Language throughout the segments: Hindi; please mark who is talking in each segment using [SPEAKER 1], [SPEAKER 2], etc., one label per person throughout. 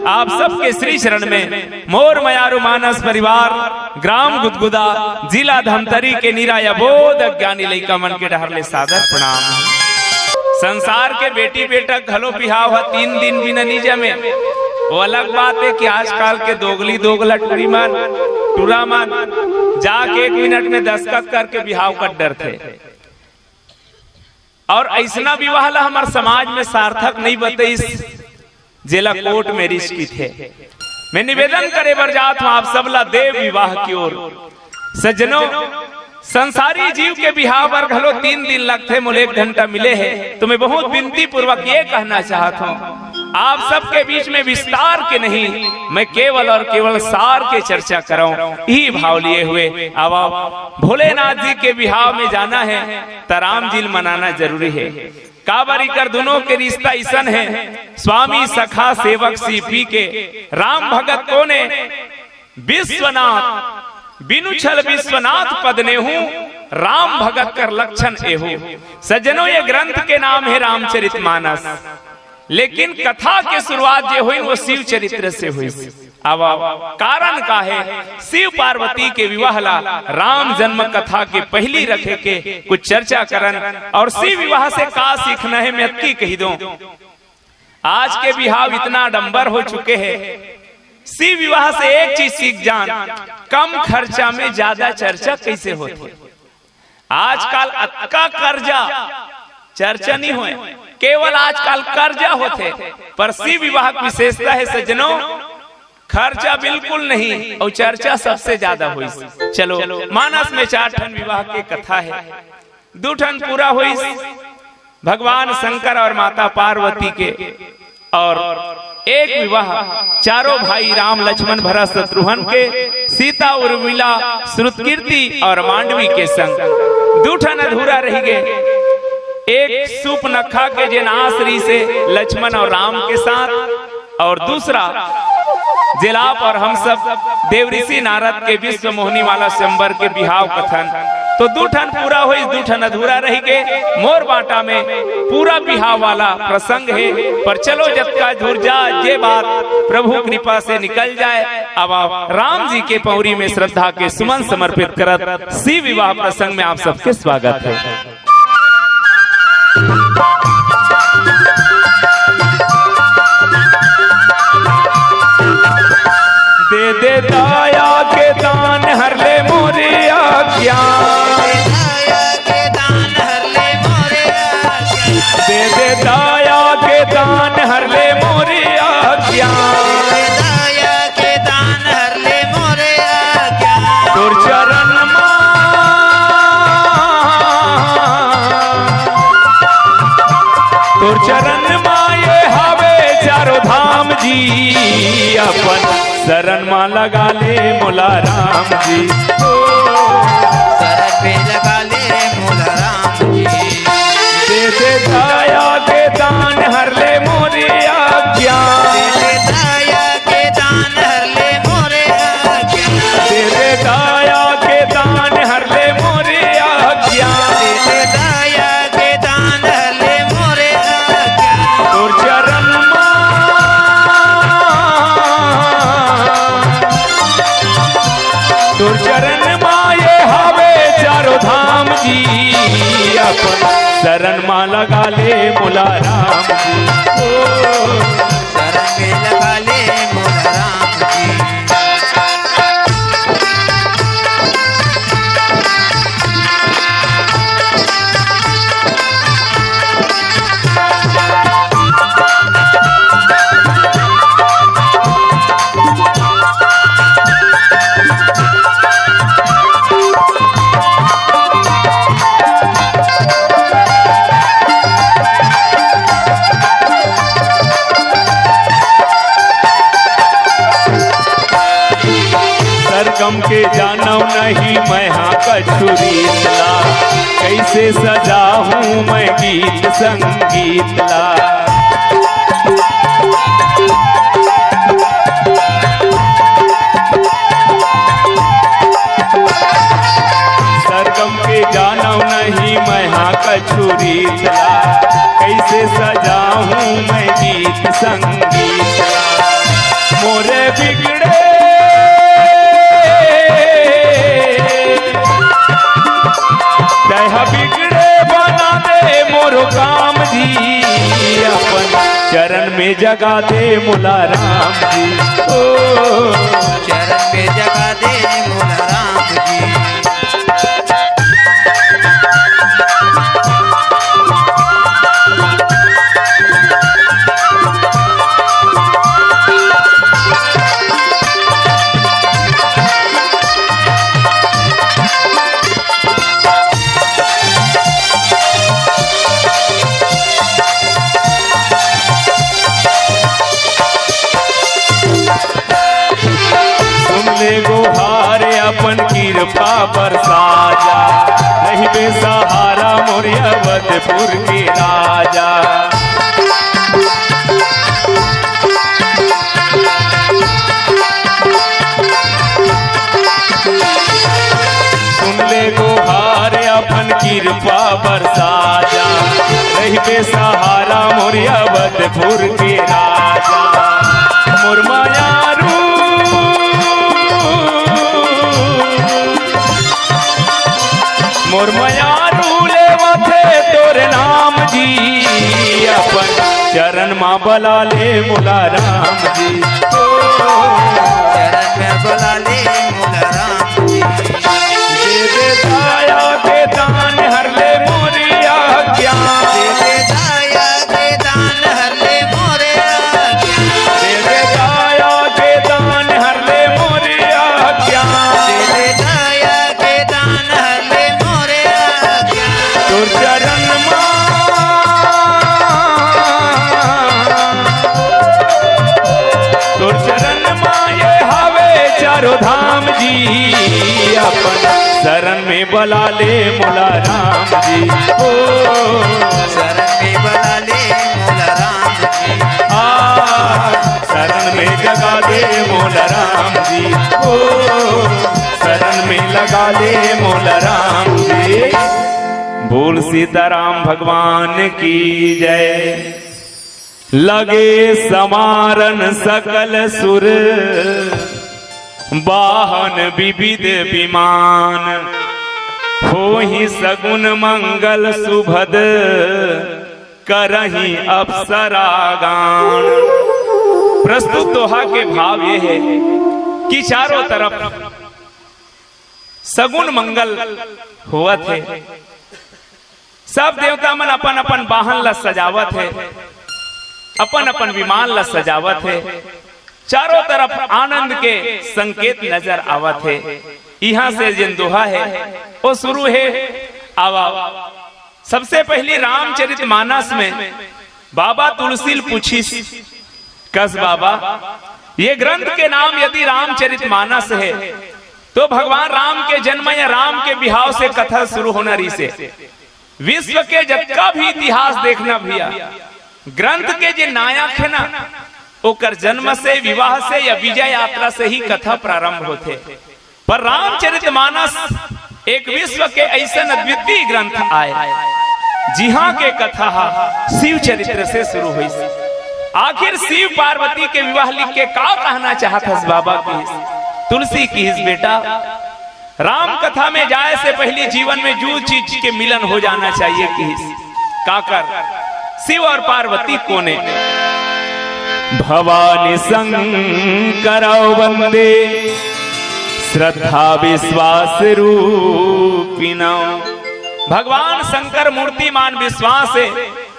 [SPEAKER 1] आप सबके श्री चरण में मोर मयारु मानस परिवार ग्राम गुदगुदा जिला धमतरी के निराया बोध ज्ञानी लइका मन के डहरले सादर प्रणाम। संसार के बेटी बेटा घलो बिहाव है 3 दिन बिना नीजा में। वो अलग बात है कि आजकल के दोगली दोगला टूरी मान टूरा मान जाके 1 मिनट में दस्तखत करके बिहाव कर डर थे। और ऐसा विवाह ला हमारे समाज में सार्थक नहीं बताई जिला कोर्ट में रिश्की थे। मैं निवेदन करे बर जात हूं आप सबला देव विवाह की ओर। सज्जनों, संसारी जीव के बिहाव पर घलो 3 दिन लगते मुझे 1 घंटा मिले हैं। तो मैं बहुत विनती पूर्वक ये कहना चाहता हूँ आप सबके बीच में विस्तार के नहीं, मैं केवल और केवल सार के चर्चा कराऊं ही भाव लिए हुए। अब भोलेनाथ जी के बिहाव में जाना है तो राम जी मनाना जरूरी है। काबरी कर दोनों के रिश्ता ऐसा है स्वामी सखा सेवक सीपी के राम भगत को ने विश्वनाथ बिनु छल विश्वनाथ पद ने हूँ राम भगत कर लक्षण एहू। सज्जनों, ये ग्रंथ के नाम है रामचरितमानस, लेकिन कथा के शुरुआत जो हुई वो शिव चरित्र से हुई। अब कारण का है शिव पार्वती के विवाह ला राम जन्म कथा के पहली रखे के कुछ चर्चा करन और शिव विवाह से का सीखना है मैं की कही दूं। आज के विवाह इतना डंबर हो चुके हैं, शिव विवाह से एक चीज सीख जान, कम खर्चा में ज्यादा चर्चा कैसे होती। आजकल अतका कर्जा चर्चा नहीं हुए, केवल आजकल कर्जा होते, पर शिव विवाह की विशेषता है सज्जनों खर्चा बिल्कुल नहीं और चर्चा सबसे ज्यादा हुई। चलो मानस में 4 ठन विवाह की कथा है, 2 ठन पूरा हुई भगवान शंकर और माता पार्वती के, और एक विवाह चारों भाई राम लक्ष्मण भरत शत्रुघ्न के सीता उर्मिला श्रुतकीर्ति और मांडवी के संग। 2 ठन अधूरा रह गए, एक सूपनखा के जिन आसरी से लक्ष्मण और राम के साथ, और दूसरा जिलाप और हम सब देवऋषि नारद के विश्व मोहनी वाला संबर के बिहाव कथन। तो 2 ठन पूरा हुई, 2 ठन अधूरा रह गए। मोर बाटा में पूरा बिहाव वाला प्रसंग है, पर चलो जब का धुर्जा ये बात प्रभु कृपा से निकल जाए। अब आप राम जी के पौरी में श्रद्धा के सुमन समर्पित करत शिव विवाह प्रसंग में आप सबके स्वागत है। दे दे दाया के दान हर ले मोरे अज्ञान, दे दे दाया के दान हर ले मोरे अज्ञान, तुर चरण तुर चरण माये हावे चारों धाम जी, अपन शरण मां लगा ले मोला राम जी,
[SPEAKER 2] शरण पे लगा ले मोला राम जी।
[SPEAKER 1] दे दे दाया के दान हर ले मोरे अज्ञान,
[SPEAKER 2] दे दे दाया के दान हर ले मोरे अज्ञान,
[SPEAKER 1] दे दे दाया के दान हर ले मोरे अज्ञान,
[SPEAKER 2] दे दे दाया के दान हर ले मोरे अज्ञान,
[SPEAKER 1] तुर चरण तुर चरण माये हावे चारों धाम जी, अपन शरण मां लगा ले मोला राम जी,
[SPEAKER 2] शरण पे लगा ले मोला राम जी।
[SPEAKER 1] सरगम के जानव नहीं मैं हाँ कछुरी ला, कैसे सजा हूँ मैं गीत संगीत ला। सरगम के जानव नहीं मैं हाँ कछुरी ला, कैसे सजा हूँ मैं गीत संगीत ला। में जगा दे मोला राम जी। ओ
[SPEAKER 2] चरण में जगा दे मोला राम जी।
[SPEAKER 1] गोहार अपन कृपा बरसा जा, नहीं बेसहारा मोर अवधपुर के राजा। सुन ले गोहार अपन कृपा बरसा जा, नहीं बेसहारा मोर अवधपुर के राजा। मोर मायारू मोर मयारू लेवथे तोरे नाम जी, अपन चरण माँ बला ले मोला राम जी।
[SPEAKER 2] चरण में बुला ले मोला राम जी।
[SPEAKER 1] दे दे दाया के दान हर ले मोरिया ज्ञान,
[SPEAKER 2] दे दे दाया के दान हर ले मोरे अज्ञान।
[SPEAKER 1] दे दे दाया के दान हर ले मोरिया ज्ञान।
[SPEAKER 2] दे दे दाया के दान हर ले मोरे अज्ञान।
[SPEAKER 1] तोर चरण माँ तोर चरण माँ ये हावे चारों धाम जी, अपन शरण में बला ले मोला राम जी। ओ
[SPEAKER 2] शरण में बुला ले मोला राम जी।
[SPEAKER 1] शरण में जगा दे मोला राम जी। ओ शरण में लगा ले मोला राम जी। बोल सीताराम भगवान की जय। लगे समारन सकल सुर, वाहन विविध विमान। होहि सगुन मंगल सुभद, करहि अप्सरागान। प्रस्तुत दोहा के भाव ये है कि चारों तरफ सगुन मंगल हुआ थे। सब देवता मन अपन अपन वाहन ला सजावत है, अपन अपन विमान ला सजावत है। चारों तरफ आनंद के संकेत नजर आवत है। यहाँ से जिन दोहा है वो शुरू है। आवा सबसे पहली रामचरितमानस में बाबा तुलसी पूछी, कस बाबा ये ग्रंथ के नाम यदि रामचरितमानस है तो भगवान राम के जन्म या राम के बिहाव से कथा शुरू होना रही से विश्व के जब भी इतिहास देखना भैया, ग्रंथ के जो नायक है ना ओकर जन्म से, विवाह से या विजय यात्रा से ही कथा प्रारंभ होते। पर रामचरितमानस एक विश्व के ऐसा अद्वितीय ग्रंथ आए जिहाँ के कथा शिव चरित्र से शुरू हुई। आखिर शिव पार्वती के विवाह लिख के का कहना चाहता बाबा की तुलसी की इस बेटा। राम कथा में जाए से पहले जीवन में जो चीज के मिलन हो जाना चाहिए कि काकर शिव और पार्वती कोने। भवानी शंकर वंदे श्रद्धा विश्वास रूपिणा। भगवान शंकर मूर्तिमान विश्वास है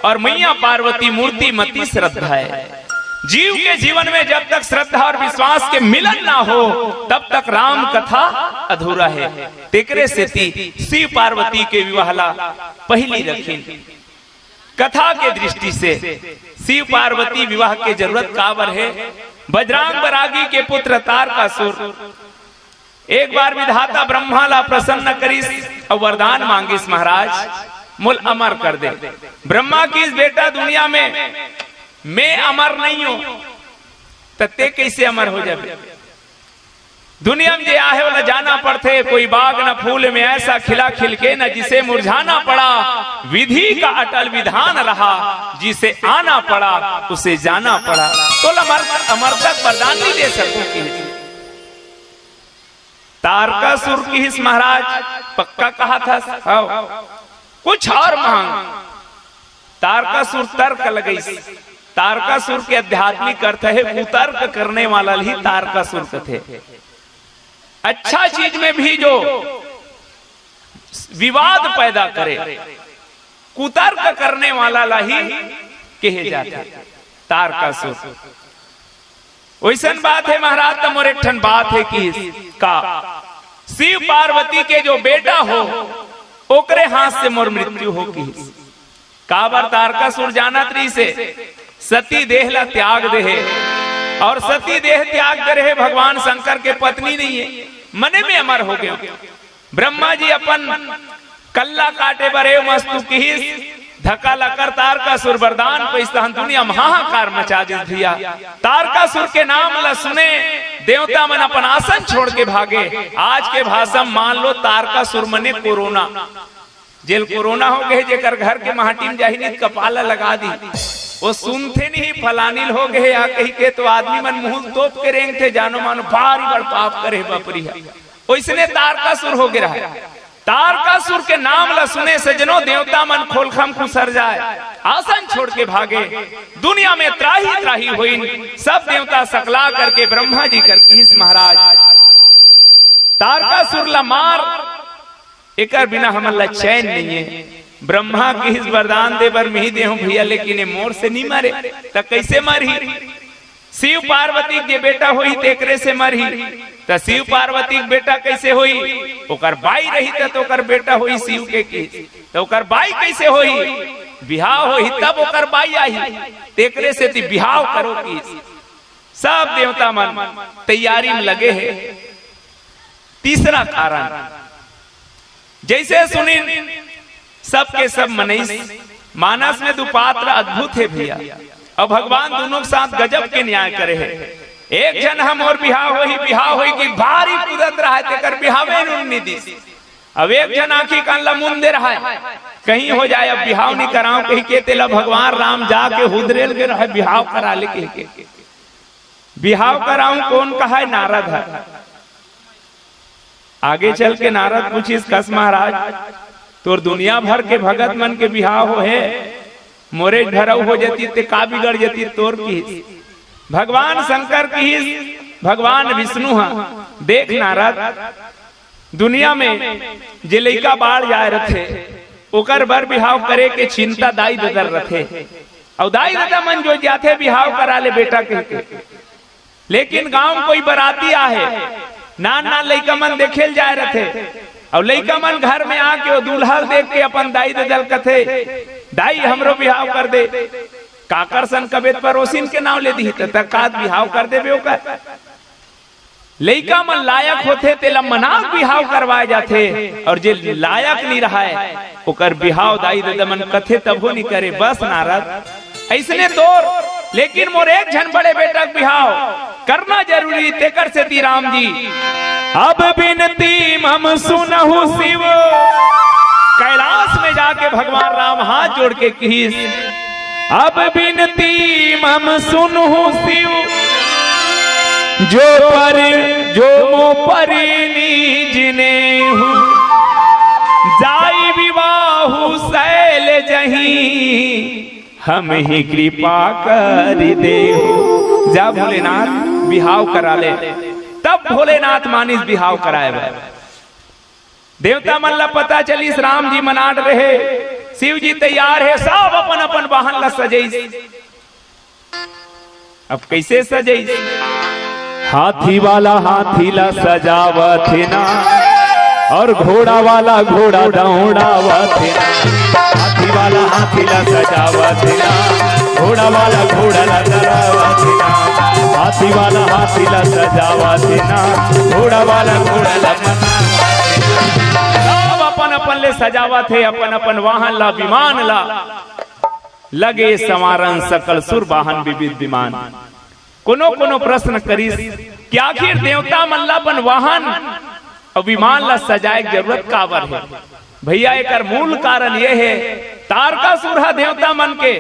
[SPEAKER 1] और मैया पार्वती मूर्तिमती श्रद्धा है। जीव के जीवन में जब तक श्रद्धा और विश्वास के मिलन ना हो तब तक राम कथा अधूरा है। तेकरे से शिव पार्वती के विवाहला पहली रखी। कथा के दृष्टि से शिव पार्वती विवाह के जरूरत काबर है। बजरंग बरागी के पुत्र तारकासुर एक बार विधाता ब्रह्मा ला प्रसन्न करिस और वरदान मांगिस, महाराज मुल अमर कर दे। ब्रह्मा की इस बेटा दुनिया में मैं अमर नहीं हूं तत्ते कैसे अमर हो जाए। दुनिया में जे आहे वाला जाना पड़ते, कोई बाग न फूल में ऐसा खिला खिल के न जिसे मुरझाना पड़ा। विधि का अटल विधान रहा, जिसे आना पड़ा उसे जाना पड़ा। तो अमर तक वरदान नहीं दे सकते। तारकासुर की हिस महाराज पक्का कहा था कुछ और मांग। तारकासुर तर्क लगई तारकासुर के आध्यात्मिक अर्थ है कुतर्क करने वाला ही तारकासुर थे। अच्छा चीज में भी जो विवाद पैदा करे, कुतर्क करने वाला ही कहे जाते तारकासुर। वैसन बात है महाराज, तमोर एक ठन बात है कि का शिव पार्वती के जो बेटा हो ओकरे हाथ से मोर मृत्यु हो की काबर तारकासुर जानत रही से सती देह ला त्याग दे, और सती देह त्याग दे रहे भगवान शंकर के पत्नी नहीं है, मने में अमर हो गए। ब्रह्मा जी अपन कल्ला काटे बरे मस्तु की धक्का लकर तारकासुर वरदान पैसा दुनिया महाकार मचा दे दिया। तारकासुर के नाम ला सुने देवता मन अपन आसन छोड़ के भागे। आज के भाषा मान लो तारकासुर मने कोरोना, जेल कोरोना हो गए, जेकर घर के महाटीम जाही नहीं कपाला लगा दी, वो सुनते नहीं फलानिल हो गए या कहीं के तो आदमी मन मुंह तोप के रेंग थे, जानो मानो भारी बड़ पाप करे बपरी है। वैसने तारकासुर हो गया है। तारकासुर के नाम ला सुने सजनो देवता मन खोलखम खुसर जाए, आसन छोड़ के भागे। दुनिया में त्राही त्राही हुई, सब देवता सकला करके ब्रह्मा जी करके इस महाराज तारकासुर ला मार, एकर बिना हमला चैन नहीं है। ब्रह्मा की इस वरदान दे बर मिही देहूं भैया, लेकिन ये मोर से नहीं मारे तो कैसे मरही? शिव पार्वती के बेटा हुई तेकरे से मरही, तो शिव पार्वती के बेटा कैसे हुई? ओकर बाई रही तो ओकर बेटा हुई शिव के की, तो ओकर बाई कैसे हुई? बिहाव हुई तब ओकर बाई आई, तेकरे से ती बिहाव करो की। सब देवता मन तैयारी में लगे हैं। तीसरा कारण जैसे सुनी सबके सब मनीष मानस में दुपात्र अद्भुत है भैया, और भगवान दोनों के साथ गजब के न्याय करे है। एक जन हम और बिहाव होई कि भारी कुदत रहा है, तेकर बिहावे नहीं दी। अब एक जन आखी कान ला मुंदे रहा है, कहीं हो जाए अब बिहाव नहीं कराऊं, कहीं के तेला भगवान राम जाके हुदरेल के रहे बिहाव करा ले के बिहाव कराऊं कौन कहा है? नारद है। आगे चल के नारद पूछिस कस महाराज तोर दुनिया भर के भगत मन के बिहाव हो है, मोरे धरऊ हो जाती ते का बिगड़ जाती तोर की? भगवान शंकर की भगवान विष्णु हा। देख नारद, दुनिया में जे लइका बाढ़ जाए रथे ओकर बर बिहाव करे के चिंता दाई ददर रथे, और दाई दादा मन जो जाते बिहाव करा ले बेटा के। लेकिन गांव में कोई बराती आहे, नान नान लइका मन देखेल जाए रथे, और लइका मन घर में आके वो दूल्हा देख के अपन दाई ददल कथे दाई हमरो बिहाव कर दे। काकर सन कबेत परोसिन के नाम ले दी तकात बिहाव कर दे बेओकर। लइका मन लायक होते तेला मनाक बिहाव करवाए जाते, और जे लायक नहीं रहा है ओकर बिहाव दाई ददा मन कथे तब हो नहीं करे। बस नारद ऐसने तोर, लेकिन मोर एक झन बड़े बेटा बिहाव करना जरूरी, तेकर से ती राम जी अब बिनती हम सुनहु शिव। कैलाश में जाके भगवान राम हाथ जोड़ के कहिस, अब बिनती हम सुनहु शिव, जो मो परिनी जिनेहु, जाई विवाहु शैल जहीं, हम ही कृपा कर देहु। जा भोलेनाथ बिहाव करा ले, तब भोलेनाथ मानिस बिहाव कराए। देवता मन ला पता चलिस राम जी मनाट रहे, शिव जी तैयार है, सब अपन अपन वाहन ला सजई। अब कैसे सजई? हाथी वाला हाथी ला सजावत ना, और घोड़ा वाला घोड़ा दौड़ावत ना। हाथी वाला हाथी ला सजावत ना, घोड़ा वाला घोड़ा ला दौड़ावत ना। हाथी वाला हाथी ला सजावत ना, घोड़ा वाला घोड़ा ला सब अपन अपन ले सजावत है, अपन अपन वाहन ला विमान ला लगे समारन, सकल सुर वाहन विविध विमान। कोनो कोनो प्रश्न करिस कि आखिर देवता मल्ला बन वाहन और विमान ला सजाए जरूरत काबर है? भैया एक मूल कारण यह है, तारकासुर देवता मन के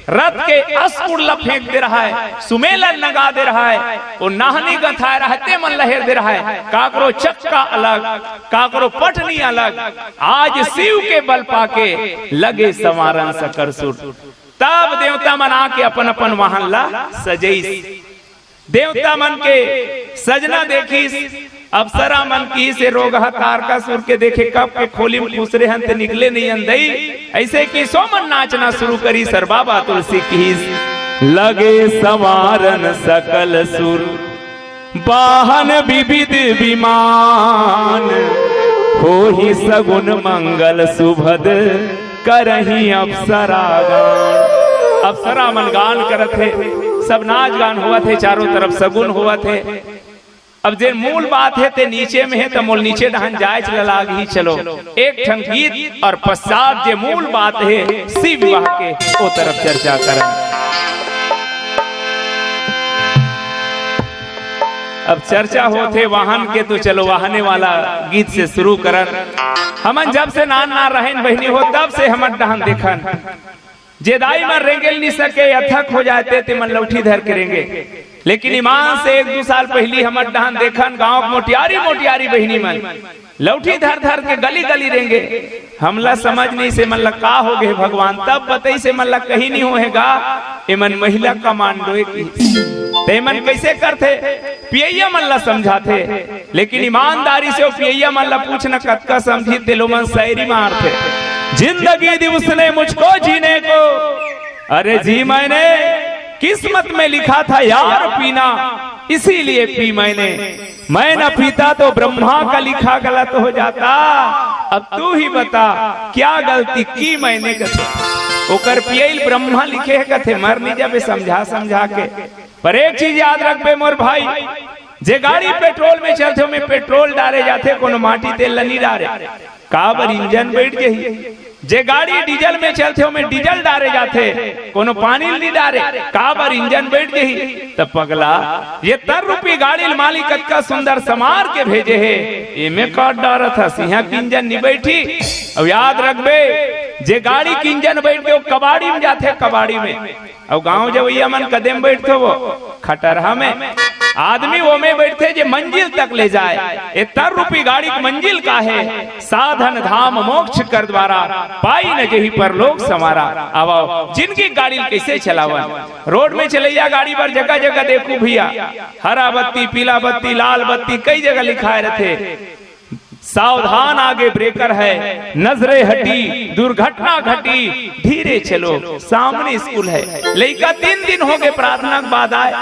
[SPEAKER 1] रथ के अस्कुर ला फेंक दे रहा है, सुमेलन नगा दे रहा है, वो नाहनी गंथा रहा है, मन लहेर दे रहा है। काकरो चक्का अलग, काकरो पटनी अलग। आज शिव के बल पाके लगे समारन सकरसुर। तब देवता मन आके अपन अपन वाहन ला सजई। देवता मन के सजना देखी, अप्सरा मन की से रोग तारकासुर के देखे कब के खोली में खुसरे हन ते निकले नहीं अंदई। ऐसे की सोमन नाचना शुरू करी सर बाबा तुलसी की लगे सवारन सकल सुर वाहन विविध विमान हो ही सगुन मंगल सुभद करही अप्सरा गान। अप्सरा मन गान करत है, सब नाच गान हुआ थे, चारों तरफ सगुन हुआ थे। अब जे मूल बात है ते नीचे में है तो मोल नीचे डहन जाए लाग ही चलो एक ठन गीत और पश्चात जे मूल बात है शिव विवाह के ओ तरफ चर्चा करें। अब चर्चा होते वाहन के तो चलो वाहने वाला गीत से शुरू करन। हमन जब से नान ना रहन बहनी हो तब से हमन डहन देखन जे दाई मन रेंगेल नहीं सके अथक हो जाते ते मन लौठी धर के रेंगे। लेकिन ईमान से 1-2 साल पहली हमर डहन देखन गांव मोटियारी मोटियारी बहनी मन लौठी धर धर के गली गली रेंगे। हमला समझ नहीं से मन का हो गए भगवान, तब बताई से मन कहीं नहीं होएगा एमन महिला कमांडो की तेमन कैसे करते पियैया मन ला समझाते। लेकिन ईमानदारी से पियैया मन ला पूछना कतका समझी दिलो मन शायरी मारते। जिंदगी दी उसने मुझको जीने को, अरे जी मैंने किस्मत में लिखा था यार पीना, इसीलिए पी मैंने। मैं न पीता तो ब्रह्मा का लिखा गलत हो जाता। अब तू ही बता क्या गलती की मैंने कथे। ओकर पियल ब्रह्मा लिखे है कथे मरनी जब समझा समझा के। पर एक चीज याद रख बे मोर भाई, जे गाड़ी पेट्रोल में चलते में पेट्रोल डाले जाते कोनो माटी तेल नहीं डाले काबर इंजन बैठ गई। जे गाड़ी डीजल में चलते हो में डीजल डाले जाते कोनो पानी नहीं डाले काबर इंजन बैठ गई। तब पगला ये 70 रुपये गाड़ी मालिक कतका सुंदर समार के भेजे है एमे काट डारा था सिंहा की इंजन नहीं बैठी। अब याद रखबे जे गाड़ी की इंजन बैठ के वो कबाड़ी में जाते कबाड़ी में, और गाँव जब मन कदम बैठते वो खटरहा में आदमी वो में बैठते जे मंजिल तक ले जाए। 70 रुपये गाड़ी की मंजिल का है साधन धाम मोक्ष कर द्वारा पाई न जही पर लोग समारा। अब जिनकी गाड़ी कैसे चलावा रोड में चलैया गाड़ी पर जगह जगह देखू भैया हरा बत्ती पीला बत्ती लाल बत्ती कई जगह लिखाए रहते सावधान आगे ब्रेकर है नजरे हटी दुर्घटना घटी धीरे चलो सामने स्कूल है। लड़का 3 दिन हो गए प्रार्थना के बाद आए,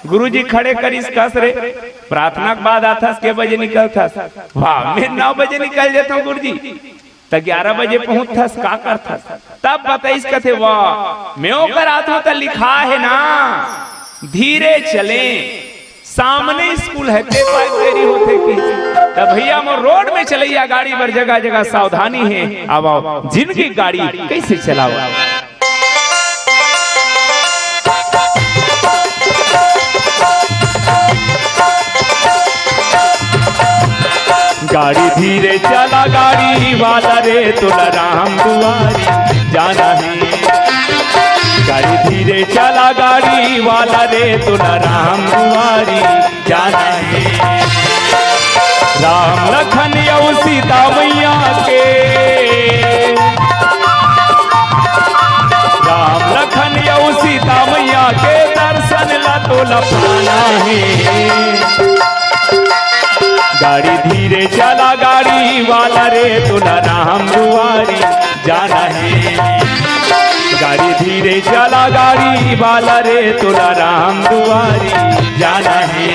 [SPEAKER 1] गुरुजी खड़े करीस कस रे प्रार्थना के बाद आता के बजे निकलता। वाह मैं 9 बजे निकल जाता हूँ गुरुजी तो 11 बजे पहुंचता का करता। तब बताइस कथे वाह मैं ओकर आता तो लिखा है ना धीरे चले सामने स्कूल है ते देरी होते की। तब भैया मोर रोड में चलैया गाड़ी पर जगह जगह सावधानी है। अब आओ जिनकी गाड़ी कैसे चलाओ। गाड़ी धीरे चला गाड़ी वाला रे तुला राम दुआरी जाना है। गाड़ी धीरे चला गाड़ी वाला रे तुला राम दुआरी जाना है। राम लखन यौ सीता मैया के, राम लखन यौ सीता मैया के दर्शन ला तोला पाना है। गाड़ी धीरे चला गाड़ी वाला रे तुला राम दुआरी जाना है। गाड़ी धीरे चला गाड़ी वाला रे तुला राम दुआरी जाना है।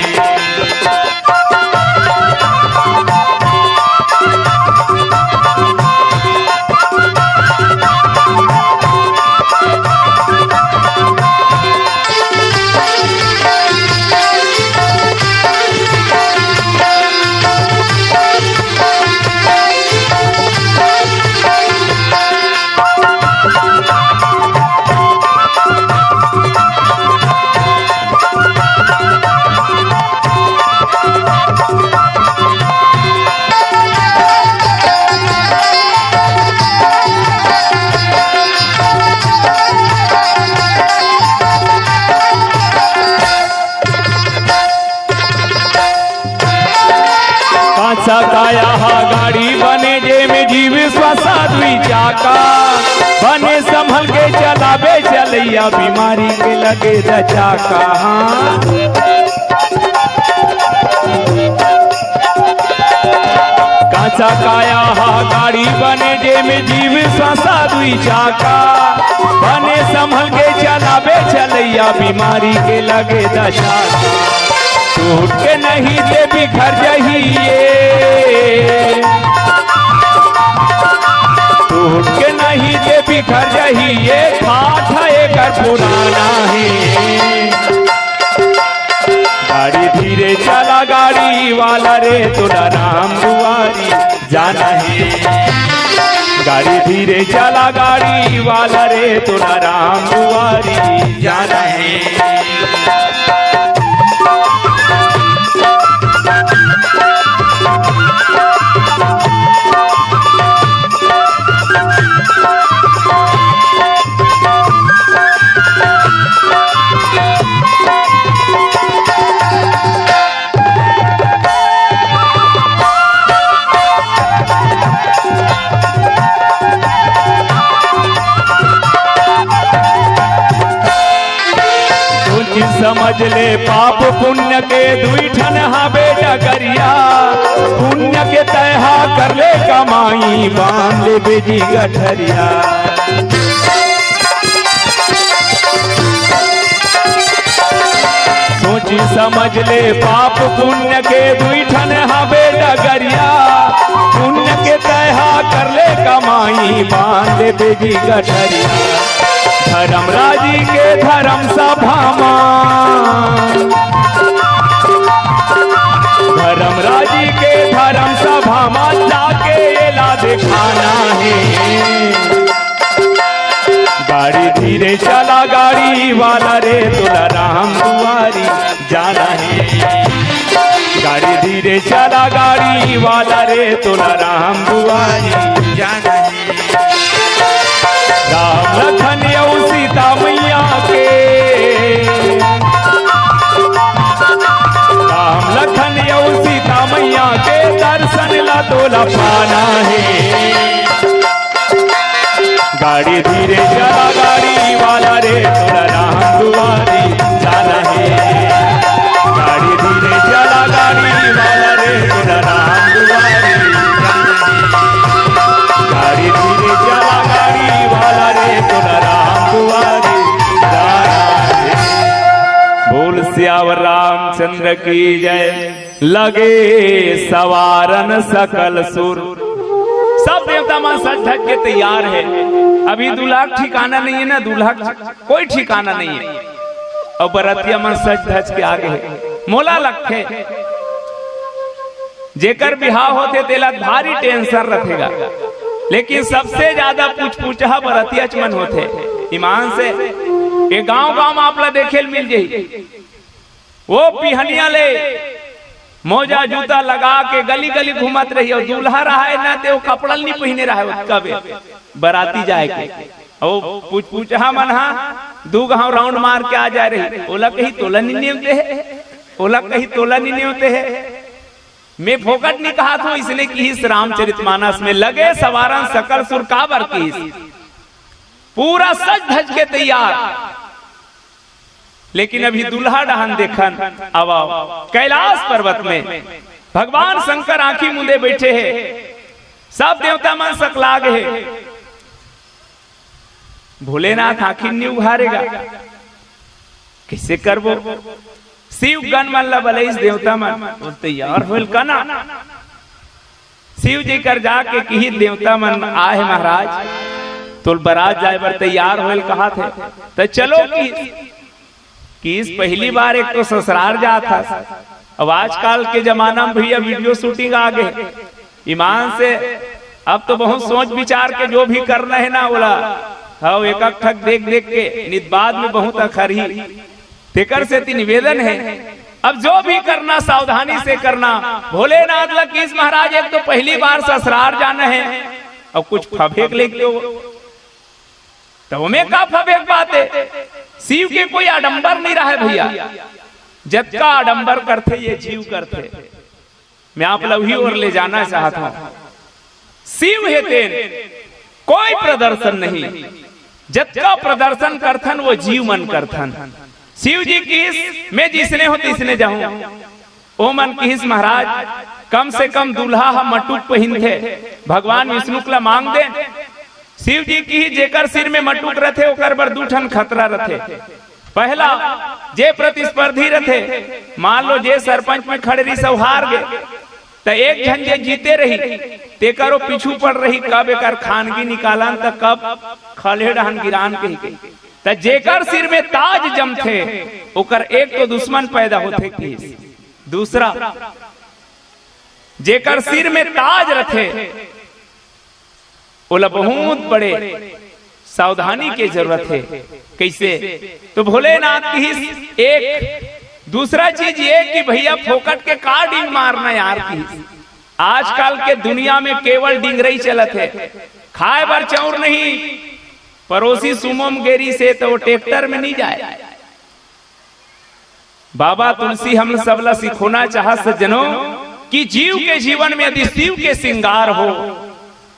[SPEAKER 1] काया गाड़ी बने जे में जीव श्वासा दुई चाका बने संभल के चलावे चले चलैया बीमारी के लगे दचा कहाँ। काचा काया हा गाड़ी बने जे में जीव सांसा दुई चाका, बने संभल के चलावे चलैया बीमारी के लगे दशा। टूट के नहीं दे बिखर जहिए, टूट के नहीं दे बिखर जहिए, ठाठ एकर पुराना है। गाड़ी धीरे चला गाड़ी वाला रे तोरा राम दुआरी जाना है। गाड़ी धीरे चला गाड़ी वाला रे तोरा राम दुआरी जाना है। समझ ले पाप पुण्य के दुई ठन हावे डगरिया, पुण्य के तहा कर ले कमाई बांध ले बेजी गठरिया। सोची समझ ले पाप पुण्य के दुई ठन हावे डगरिया, पुण्य के तहा कर ले कमाई बांध ले बेजी गठरिया। धर्मराजी के धर्म सभा में, धर्मराजी के धर्म सभा में जाके एला दिखाना है। गाड़ी धीरे चला गाड़ी वाला रे तोरा राम दुआरी जाना है। गाड़ी धीरे चला गाड़ी वाला रे तोरा राम दुआरी जाना है। राम लखन और सीता मैया के, राम लखन और सीता मैया के दर्शन ला तोला पाना है। गाड़ी धीरे चला गाड़ी वाला रे तोरा राम दुआरी जाना है। गाड़ी धीरे चला गाड़ी वाला रे तोरा राम दुआरी जाना है। गाड़ी धीरे चला गाड़ी वाला रे तोरा राम दुआरी जाना है। बोल सियावर रामचंद्र की जय। लगे सवारन सकल सुर, सब देवता मां सज धज के तैयार है। अभी दूल्हा ठिकाना नहीं है ना, दूल्हा कोई ठिकाना नहीं है। और बरतिया मां सज धज के आगे है। मोला लखे जेकर बिहाव होते तेला भारी टेंशन रखेगा, लेकिन सबसे ज्यादा पूछा बरतिया मन होते ईमान से। ये गांव गांव में आप ला देखे मिल जाये, वो पिहनिया ले मोजा जूता लगा के गली गली घूमत रही। और दूल्हा रहा है ना ते वो कपड़ा नहीं पहने रहा है कबे बराती जाए के। और पूछा मन हा दू गांव राउंड मार के आ जा रही। ओला कहीं तोला नहीं नियमते है, ओला कहीं तोला नहीं नियमते है। मैं फोकट नहीं कहा था इसने की इस रामचरितमानस में लगे सवारन सकल सुर काबर की, पूरा सज धज के तैयार। लेकिन अभी दूल्हा डहान देखन अब कैलाश पर्वत में भगवान शंकर आंखी मुंदे बैठे हैं। सब देवता मन सकलाग है। भोलेनाथ आंखी नहीं उघारेगा, किसे करबो। शिव गण मन ला बलैस देवता मन तैयार होल कना। शिव जी कर जाके कही देवता मन आए महाराज तो बरात जाए बर तैयार होल कहा थे। तो चलो कि इस पहली बार एक तो ससुराल जा था। अब आजकल के जमाना में भैया वीडियो शूटिंग आ गए ईमान से। अब तो बहुत सोच विचार के जो भी करना है ना बोला हाँ एक ठक देख देख के नित बाद में बहुत अखरी तेकर से निवेदन है। अब जो भी करना सावधानी से करना। भोलेनाथ लकीस महाराज एक तो पहली बार ससुराल जाना है और कुछ फबेक लेके तो हमें का फबेक बात है। शिव के कोई आडंबर नहीं रहा है भैया, जब का आडंबर करते ये जीव करते। मैं आप लवही और ले जाना चाहता हूं। शिव है तेन कोई प्रदर्शन नहीं, जत्का प्रदर्शन करथन वो जीव मन करथन। शिव जी की मैं जिसने हो तिसने जाऊं, ओ मन की महाराज कम से कम दूल्हा हम मटुक पहिन थे, भगवान विष्णु ला मांग दे। शिव जी की जेकर सिर में मटुक रथे ओकर बर दू ठन खतरा रथे। पहला जे प्रतिस्पर्धी रथे, मान लो जे सरपंच में खड़े रही सब हार गए तो एक झन जे जीते रही ते करो पीछू पड़ रही, कब एक खानगी निकालन तो कब खले डहन गिरान के तो जेकर सिर में ताज जमथे ओकर एक तो दुश्मन पैदा होते की, दूसरा जेकर सिर में ताज रथे ओला बहुत बड़े सावधानी की जरूरत है। कैसे? तो भोलेनाथ की एक दूसरा चीज ये कि भैया फोकट के का डिंग मारना यार की। आजकल के दुनिया में केवल डिंगरई चलत है, खाए बार चाउर नहीं, पड़ोसी सुमोम गेरी से तो वो ट्रैक्टर में नहीं जाए। बाबा तुलसी हम सबला सिखोना चाह सज्जनों कि जीव के जीवन में यदि शिव के श्रृंगार हो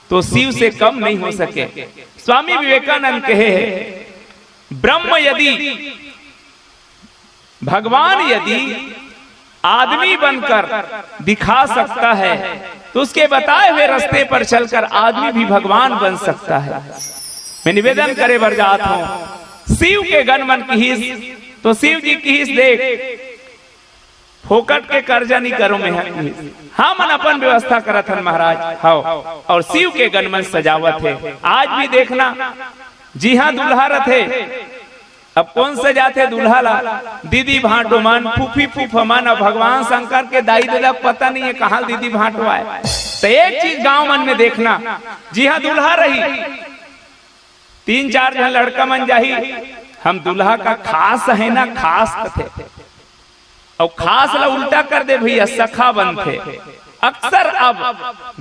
[SPEAKER 1] तो शिव से कम नहीं हो सके। स्वामी विवेकानंद कहे ब्रह्म यदि भगवान यदि आदमी बनकर दिखा सकता है तो उसके बताए हुए रास्ते पर चलकर आदमी भी भगवान बन सकता है। मैं निवेदन करे बरजात हूं शिव के गण मन की तो शिव जी की देख फोकट के कर्जा नहीं करो मैं हाँ मन अपन व्यवस्था करत हन महाराज हाओ। और शिव के गण मन सजावत है। आज भी देखना जी हाँ दूल्हा रथे, अब कौन सजाते दूल्हा ला? दीदी भाटो मन, फूफी फूफा मन। और भगवान शंकर के दाई दादा पता नहीं है कहाँ दीदी भाटो आए। तो एक चीज गांव मन में देखना, जी हाँ दूल्हा रही, 3-4 जन लड़का मन जाही, हम दूल्हा का खास है ना खास थे और खास ला उल्टा कर दे भैया सखा बनते। अक्सर अब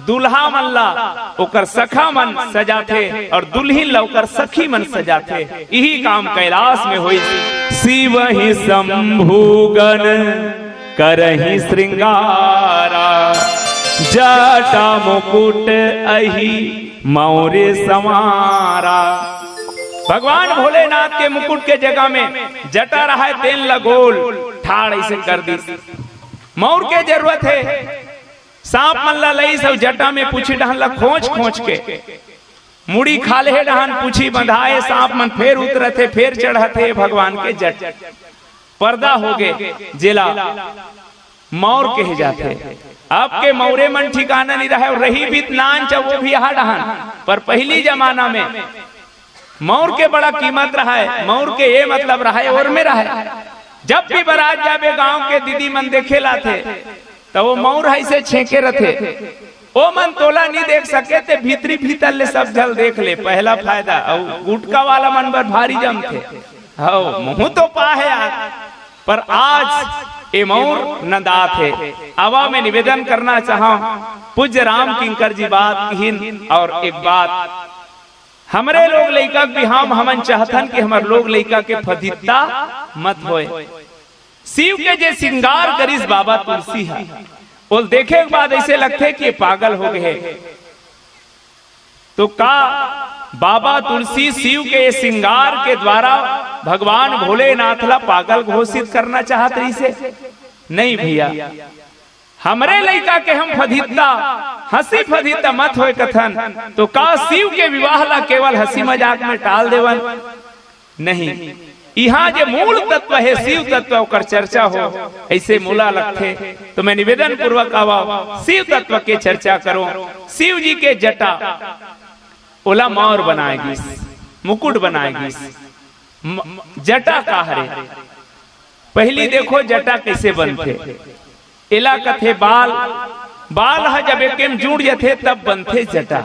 [SPEAKER 1] दूल्हा मन ला ओकर सखा मन सजाते और दुल्हिन ला ओकर सखी मन सजाते। यही काम कैलाश में होई। शिव ही शंभुगन करहि श्रृंगारा, जटा मुकुट अहि मौर्य समारा। भगवान भोलेनाथ के मुकुट के जगह में जटा रहा है तेल लगोल ठाड़ ऐसे कर दी। मौर के जरूरत है, सांप मल्ला लई सब जटा में पूछी डहन ला खोच खोच के मुड़ी खाले डहन पूछी बंधाए, सांप मन फेर उतरते फेर चढ़ते भगवान के जट। पर्दा हो गए जिला मौर कहे जाते। आपके मौरे मन ठिकाना नहीं रहा, रही भी नान वो भी यहाँ डहन। पर पहली जमाना में मौर के बड़ा कीमत रहा है। मौर के ये मतलब रहा है और में रहा है। जब भी बारात जाबे गांव के दीदी मन देखे लाते तो वो मौर ऐसे छेके रहते, ओ मन तोला नहीं देख सके थे, भीतरी भीतर ले सब जल देख ले। पहला फायदा। और गुटका वाला मन बर भारी जम थे, हो मुंह तो पा है आज। पर आज ये मौर नदात है। आवा में निवेदन करना चाहा पूज्य राम किंकर जी बात कीन। और एक बात हमरे लोग लइका भी हमन चाहतन कि हमार लोग लइका के फदिता मत होए। शिव के जे श्रृंगार करिस बाबा तुलसी है, वो देखे के बाद ऐसे लगते कि पागल हो गए। तो का बाबा तुलसी शिव के श्रृंगार के द्वारा भगवान भोलेनाथ ला पागल घोषित करना चाहत रही से? नहीं भैया, हमरे लइका के हम फदिता हंसी फदिता मत होए कथन। तो का शिव के विवाह ला केवल हंसी मजाक में टाल देवन? नहीं, यहाँ जो मूल तत्व है शिव तत्व ओकर चर्चा हो ऐसे मूला लगते। तो मैं निवेदन पूर्वक आवा शिव तत्व के चर्चा करो। शिव जी के जटा ओला मौर बनाएगी, मुकुट बनाएगी। जटा का हरे पहली देखो जटा कैसे बनते। एला कथे बाल, बाल है जब एक जुड़ जाते तब बनते जटा।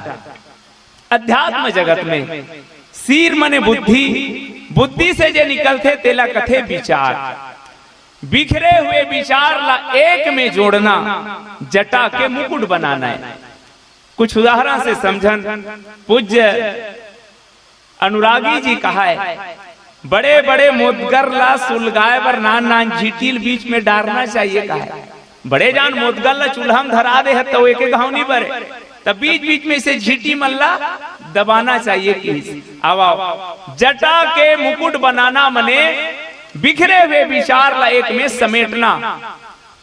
[SPEAKER 1] अध्यात्म जगत में सिर मने बुद्धि, बुद्धि से जे निकलते तेला कथे विचार। बिखरे हुए विचार ला एक में जोड़ना जटा के मुकुट बनाना है। कुछ उदाहरण से समझन। पूज्य अनुरागी जी कहा है बड़े बड़े मोदगर ला सुलगाए बर नान नान झीटील बीच में डालना चाहिए। कहा है बड़े जान मोदगर ला चूल्हा में धरा दे है तो एक घाव नहीं बरे, तब बीच बीच में से झीटी मल्ला दबाना चाहिए कि आओ जटा के मुकुट बनाना मने बिखरे हुए विचार ला एक में समेटना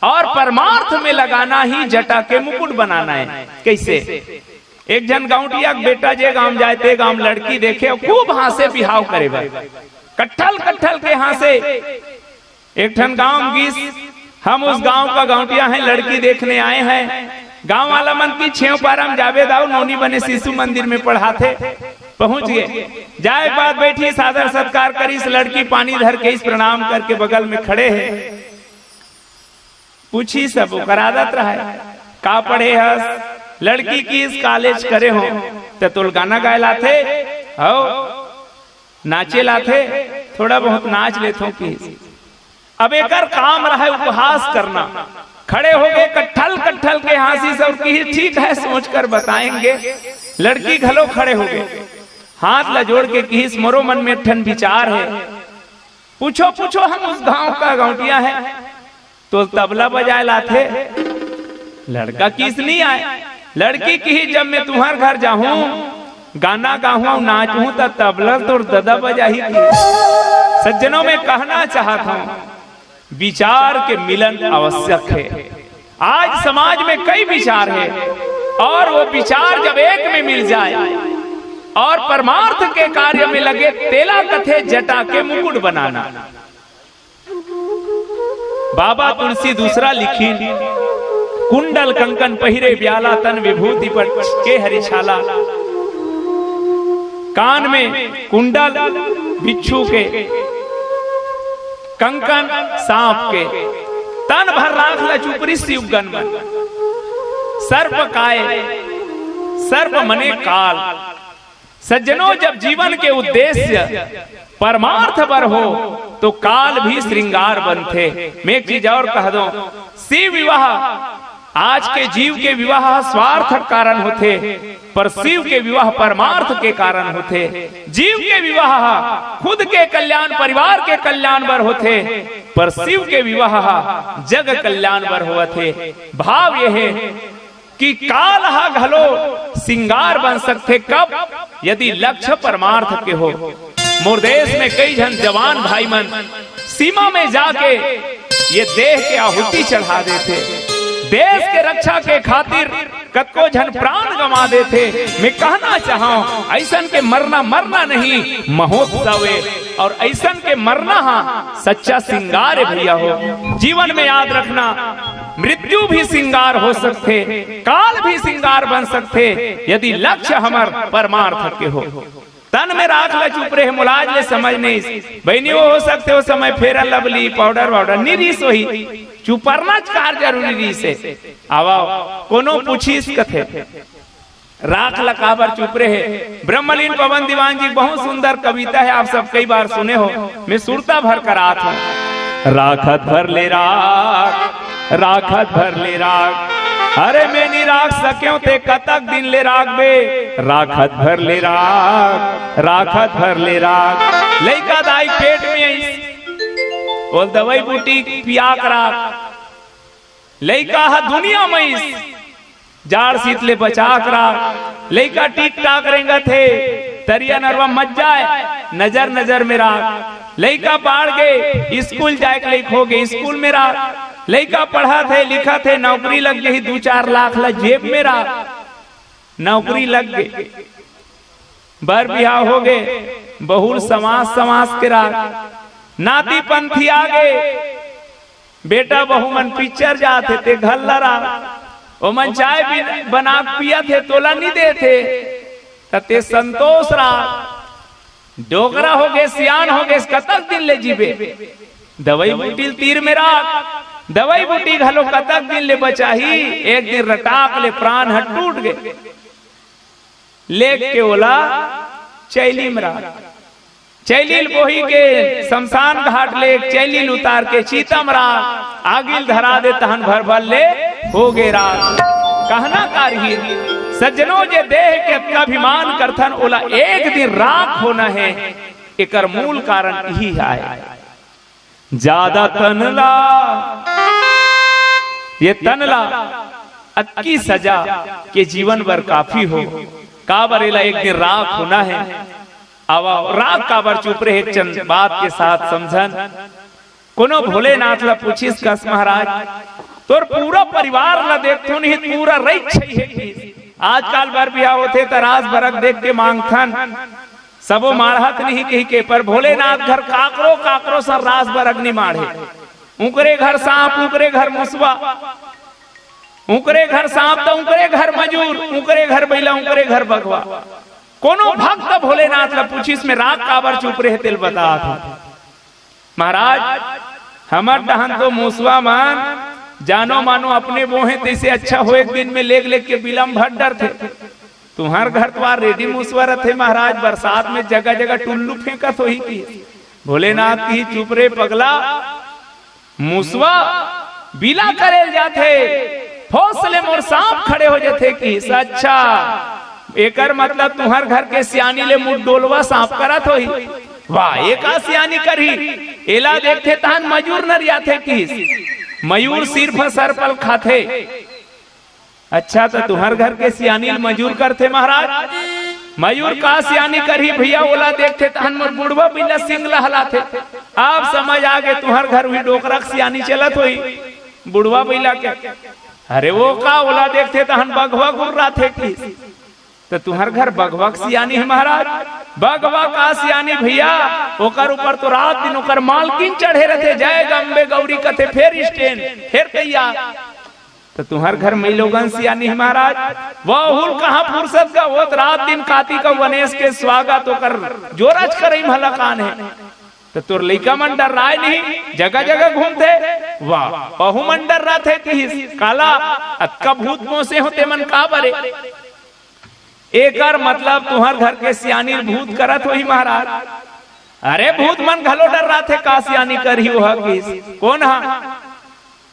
[SPEAKER 1] और परमार्थ में लगाना ही जटा के मुकुट बनाना है। कैसे? एक जन गांवटिया बेटा जे गांव जाए ते गांव लड़की देखे और खूब हासे बिहाव करे भाई, कट्ठल कट्ठल के हासे। एक ठन गांव गीस, हम उस गांव का गांवटिया है, लड़की देखने आए हैं। गांव वाला मन की छेव पारम जावे दाऊ नौनी बने शिशु मंदिर में पढ़ाते। पहुंच गए, जाए बाद बैठी, सादर सत्कार करी। इस लड़की पानी धर के इस प्रणाम करके बगल में खड़े हैं। पूछी सब आदत रहा है, का पढ़े हस? लड़की की इस कॉलेज करे हो तो तुल गाना गाए लाथे हो, नाचे लाथे, थोड़ा बहुत नाच लेते हो कि अब एक काम रहा है उपहास करना। खड़े हो गए कट्ठल कट्ठल के हाथी सब की ठीक है सोच कर बताएंगे। लड़की घलो खड़े हो गए, हाथ ला जोड़ के किस मोरो मन में ठन विचार है। पूछो पूछो हम उस गांव का गांवटिया है, तो तबला बजाए लाथे। लड़का किस नहीं आए? लड़की की ही जब मैं तुम्हारे घर जाऊं, गाना गाऊं, नाचूं तो तबला तो ददा बजा ही। सज्जनों में कहना चाहता हूं, विचार के मिलन आवश्यक है। आज समाज में कई विचार है और वो विचार जब एक में मिल जाए और परमार्थ के कार्य में लगे, तेला कथे जटा के मुकुट बनाना। बाबा तुलसी दूसरा लिखी, कुंडल कंकन पहिरे ब्याला, तन विभूति पर के हरिछाला। कान में कुंडल बिच्छू के, कंकन सांप के, तन भर राख ल चुपरी शिवगन में। सर्प काय, सर्प मने काल। सज्जनों जब जीवन के उद्देश्य परमार्थ पर हो तो काल भी श्रृंगार बनते। मैं एक चीज और कह दूं, शिव विवाह, आज के जीव के विवाह स्वार्थ कारण होते, पर शिव के विवाह परमार्थ के कारण होते। जीव के विवाह खुद के कल्याण, परिवार के कल्याण बर होते, पर शिव के विवाह जग कल्याण बर होते। भाव यह है कि काल घलो सिंगार बन सकते कब? यदि लक्ष्य परमार्थ के हो। मोर देश में कई जन जवान भाई मन सीमा में जाके ये देह के आहुति चढ़ा देते, देश के रक्षा के खातिर कतको जन प्राण गंवा देते। मैं कहना चाहूं, ऐसन के मरना मरना नहीं महोत्सव है, और ऐसन के मरना सच्चा सिंगार है भैया हो। जीवन में याद रखना, मृत्यु भी सिंगार हो सकते, काल भी सिंगार बन सकते, यदि लक्ष्य हमार परमार्थ के हो। तन में राख ला चुप रहे, मुलाज ले समझ नहीं बहनी हो सकते हो समय फेरा लवली पाउडर वाउडर निरीस वही चुपरना कार जरूरी से आवाओ कोनो पूछीस कथे राख लकाबर चुप रहे। ब्रह्मलीन पवन दीवान जी बहुत सुंदर कविता है, आप सब कई बार सुने हो, मैं सुरता भर कर आत हूँ। राखत भर ले राख, राखत भर ले राख, अरे मैं नहीं राख सक्यो ते कतक दिन ले राख बे। राखत भर ले राख, राखत भर ले राख। लइका दाई पेट में आई बोल दवाई बूटी पिया करा, लइका हा दुनिया में जाड़ शीत ले बचा करा। लइका टीक टाक रेंगा थे, तरिया नरवा मच जाए, नजर नजर में राख। लइका बाढ़ गए, स्कूल जाए लेक हो गए, स्कूल में राख। लइका पढ़ा थे लिखा थे, नौकरी लग गई, 2-4 लाख ला जेब में राख। नौकरी लग गई, बर बिहाव हो गए, बहुल समाज समाज के राख। नाती पंथी आ गए, बेटा बहु मन पिक्चर जाते थे, घर लड़ा ओ मन चाय भी बना पिया थे, तोला नहीं दे थे ते संतोष रहा। डोकरा हो गए, सियान हो गए, कतक दिन ले जीवे। दवाई बूटी तीर में राख, दवाई बूटी घलो कतक दिन ले बचाही। एक दिन रटाक ले प्राण हट टूट गए। लेक के ओला चैली में राख, चैलील बोही के शमशान घाट ले चैलील उतार के चीता मरा, आगिल धरा दे तहन भर भर ले हो गे रात। कहना कारी सज्जनों जे देह के अभिमान करथन ओला एक दिन राख होना है, एकर मूल कारण यही है। ज्यादा तनला, ये तनला अक्की सजा के जीवन भर काफी हो। काबर इला एक दिन राख होना है। अब राख काबर चुप रहे, एक चंद बात के साथ समझन। कोनो भोलेनाथ ला पूछिस कस महाराज तोर पूरा परिवार ला देखथो नहीं पूरा रही है। आजकल बार बिया होते तराज बरक देख के मांगथन सबो मारहत नहीं कही के, पर भोलेनाथ घर काकरो काकरो सर रास बरक नहीं माढ़े। उकरे घर सांप, उकरे घर मुसवा, उकरे घर सांप तो उकरे घर मजूर, उकरे घर बैला, उकरे घर बगवा। कोनो भक्त भोलेनाथ ला पूछिस में राग काबर चुप रहे तेल बता था। महाराज हमर डहन तो मुसवा मान जानो मानो अपने बोहे तैसे अच्छा हो, एक दिन में लेग लेग के बिलम भट डर थे। तुम्हार घर तो रेडी मुसवा रथे महाराज, बरसात में जगह जगह टुल्लू फेंकत हो ही की। भोलेनाथ की चुप रे पगला, मुसवा बिला करेल जाते फौसले मोर सांप खड़े हो जाते कि अच्छा एकर मतलब तुम्हार घर के सियानी ले मुठ डोलवा सांप करत होई। वाह एका सियानी करही एला देखते तहन मजूर नरिया थे कि मयूर सिर्फ सरपल खाथे। अच्छा तो तुम्हार घर के सियानी मजूर करते महाराज, मयूर का सियानी करही भैया ओला देखते तहन मोर बुढ़वा बिना सिंगला हलाथे। आप समझ आगे तुम्हार घर भी डोकरक सियानी चलत होई बुढ़वा बिला के। अरे वो का ओला देखते तहन बघवा गुर्रा थे की, तो तुम्हार घर बघवा सियानी है महाराज। बघवा का सियानी भैया ओकर ऊपर तो रात दिन ओकर मालकिन चढ़े रहते, जय गंबे गौरी कथे फिर स्टैंड फिर तैयार। तो तुम्हार घर में लोगन सियानी है महाराज। वह हुल कहाँ फुर्सत का वो रात दिन कार्तिक गणेश के स्वागत होकर जोरज करई भलकान है। तो तोर लइका मन डर राय नहीं, जगह जगह घूमते। वाह बहु मन डर रहा थे कि काला अक्का भूत मोसे होते मन का बरे। एकर मतलब तुम्हार घर के सियानी भूत करत होई महाराज। अरे भूत मन घलो डर रहा थे का सियानी करही हो कि कौन हा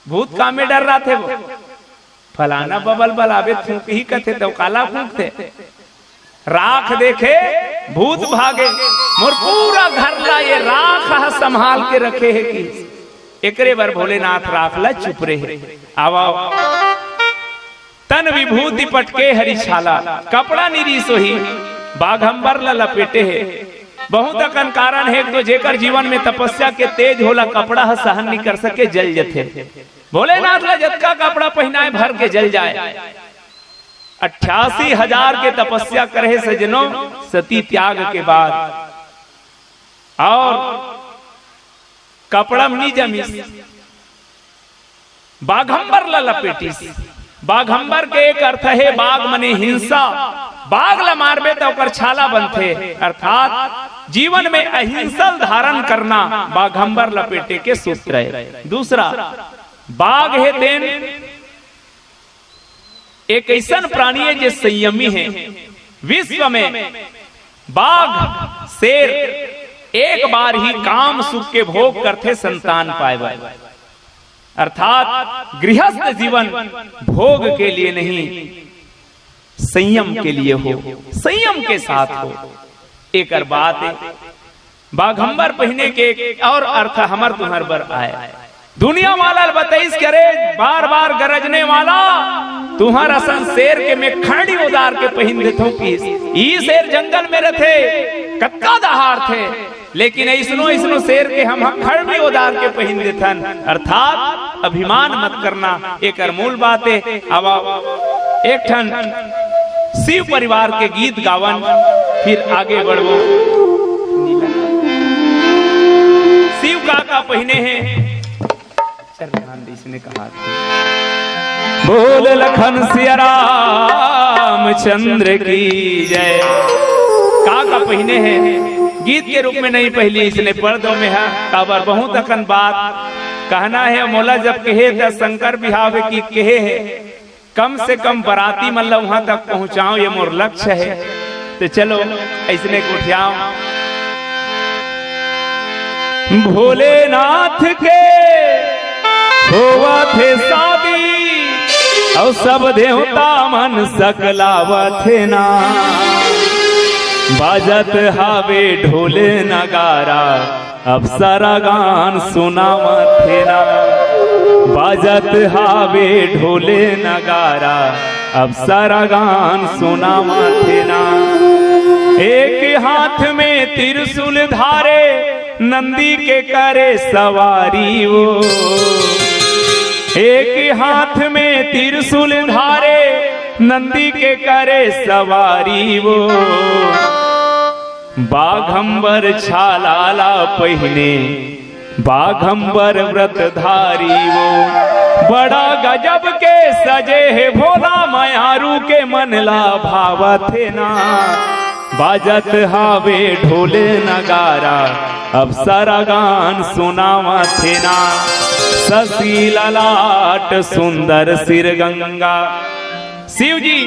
[SPEAKER 1] भूत का में डर रहा थे वो फलाना बबल बलावे फूंक ही कथे तो काला फूंकते। राख देखे भूत भागे, मोर पूरा घर ला ये राख संभाल के रखे है कि एकरे बार भोलेनाथ राख ला चुप रहे। आओ तन विभूति पटके हरी छाला, कपड़ा निरी सोही बाघंबर ला लपेटे है। बहुत अकन कारण है तो जेकर जीवन में तपस्या के तेज होला कपड़ा सहन नहीं कर सके जल जथे। भोलेनाथ ला जतका कपड़ा पहनाए भर के जल जाए। 88,000 के तपस्या करे सजनों सती त्याग के बाद, और कपड़ा नहीं जमीस बाघंबर ला लपेटीस। बाघंबर के एक अर्थ है बाघ मने हिंसा, बाघ ला मारबे तो ओकर छाला बनथे, अर्थात जीवन में अहिंसा धारण करना बाघंबर लपेटे के सूत्र है। दूसरा बाघ है तेन एक ऐसा प्राणी है जो संयमी है। विश्व में बाघ शेर एक बार ही काम सुख के भोग करते संतान पाए, अर्थात गृहस्थ जीवन भोग के लिए नहीं संयम के लिए हो, संयम के साथ हो। एक बात है बाघंबर पहने के एक और अर्थ हमर तुम्हार बर आए। दुनिया वाला बताइस करे बार बार गरजने वाला तुम्हारा असन शेर के में खड़ी उदार के पहन देथो की ई शेर जंगल में रहते कक्का दहार थे, लेकिन ऐसनो ऐसनो शेर के हम खड़ी उदार के पहन देथन, अर्थात अभिमान मत करना। एक मूल बात है। अब एक ठन शिव परिवार के गीत गावन फिर आगे बढ़ो। शिव का पहने हैं इसने कहा बोल लखन सिया राम चंद्र की जय। का पहने हैं गीत के रूप में नहीं पहली इसने पर्दों में है काबर बहुत अकन बात कहना है। मोला जब कहे तो शंकर बिहावे की कहे है कम से कम बराती मतलब वहां तक पहुंचाओ ये मोर लक्ष्य है। तो चलो ऐसने उठाओ। भोलेनाथ के होवा थे शादी और सब देवता मन सकलावा थे ना, बाजत हावे ढोल नगारा अप्सरा गान सुनावा थे ना, बाजत हावे ढोल नगारा अब सारा गान सुना माथे ना। एक हाथ में त्रिशूल धारे नंदी के करे सवारी वो, एक हाथ में त्रिशूल धारे नंदी के करे सवारी वो, बाघंबर छालाला पहिने बाघंबर व्रतधारी वो, बड़ा गजब के सजे है भोला मयारू के मनला भावत ना, बाजत हावे ढोले नगारा अब सारा गान सुनावा थे ना। शशि ललाट सुंदर सिर गंगा, शिव जी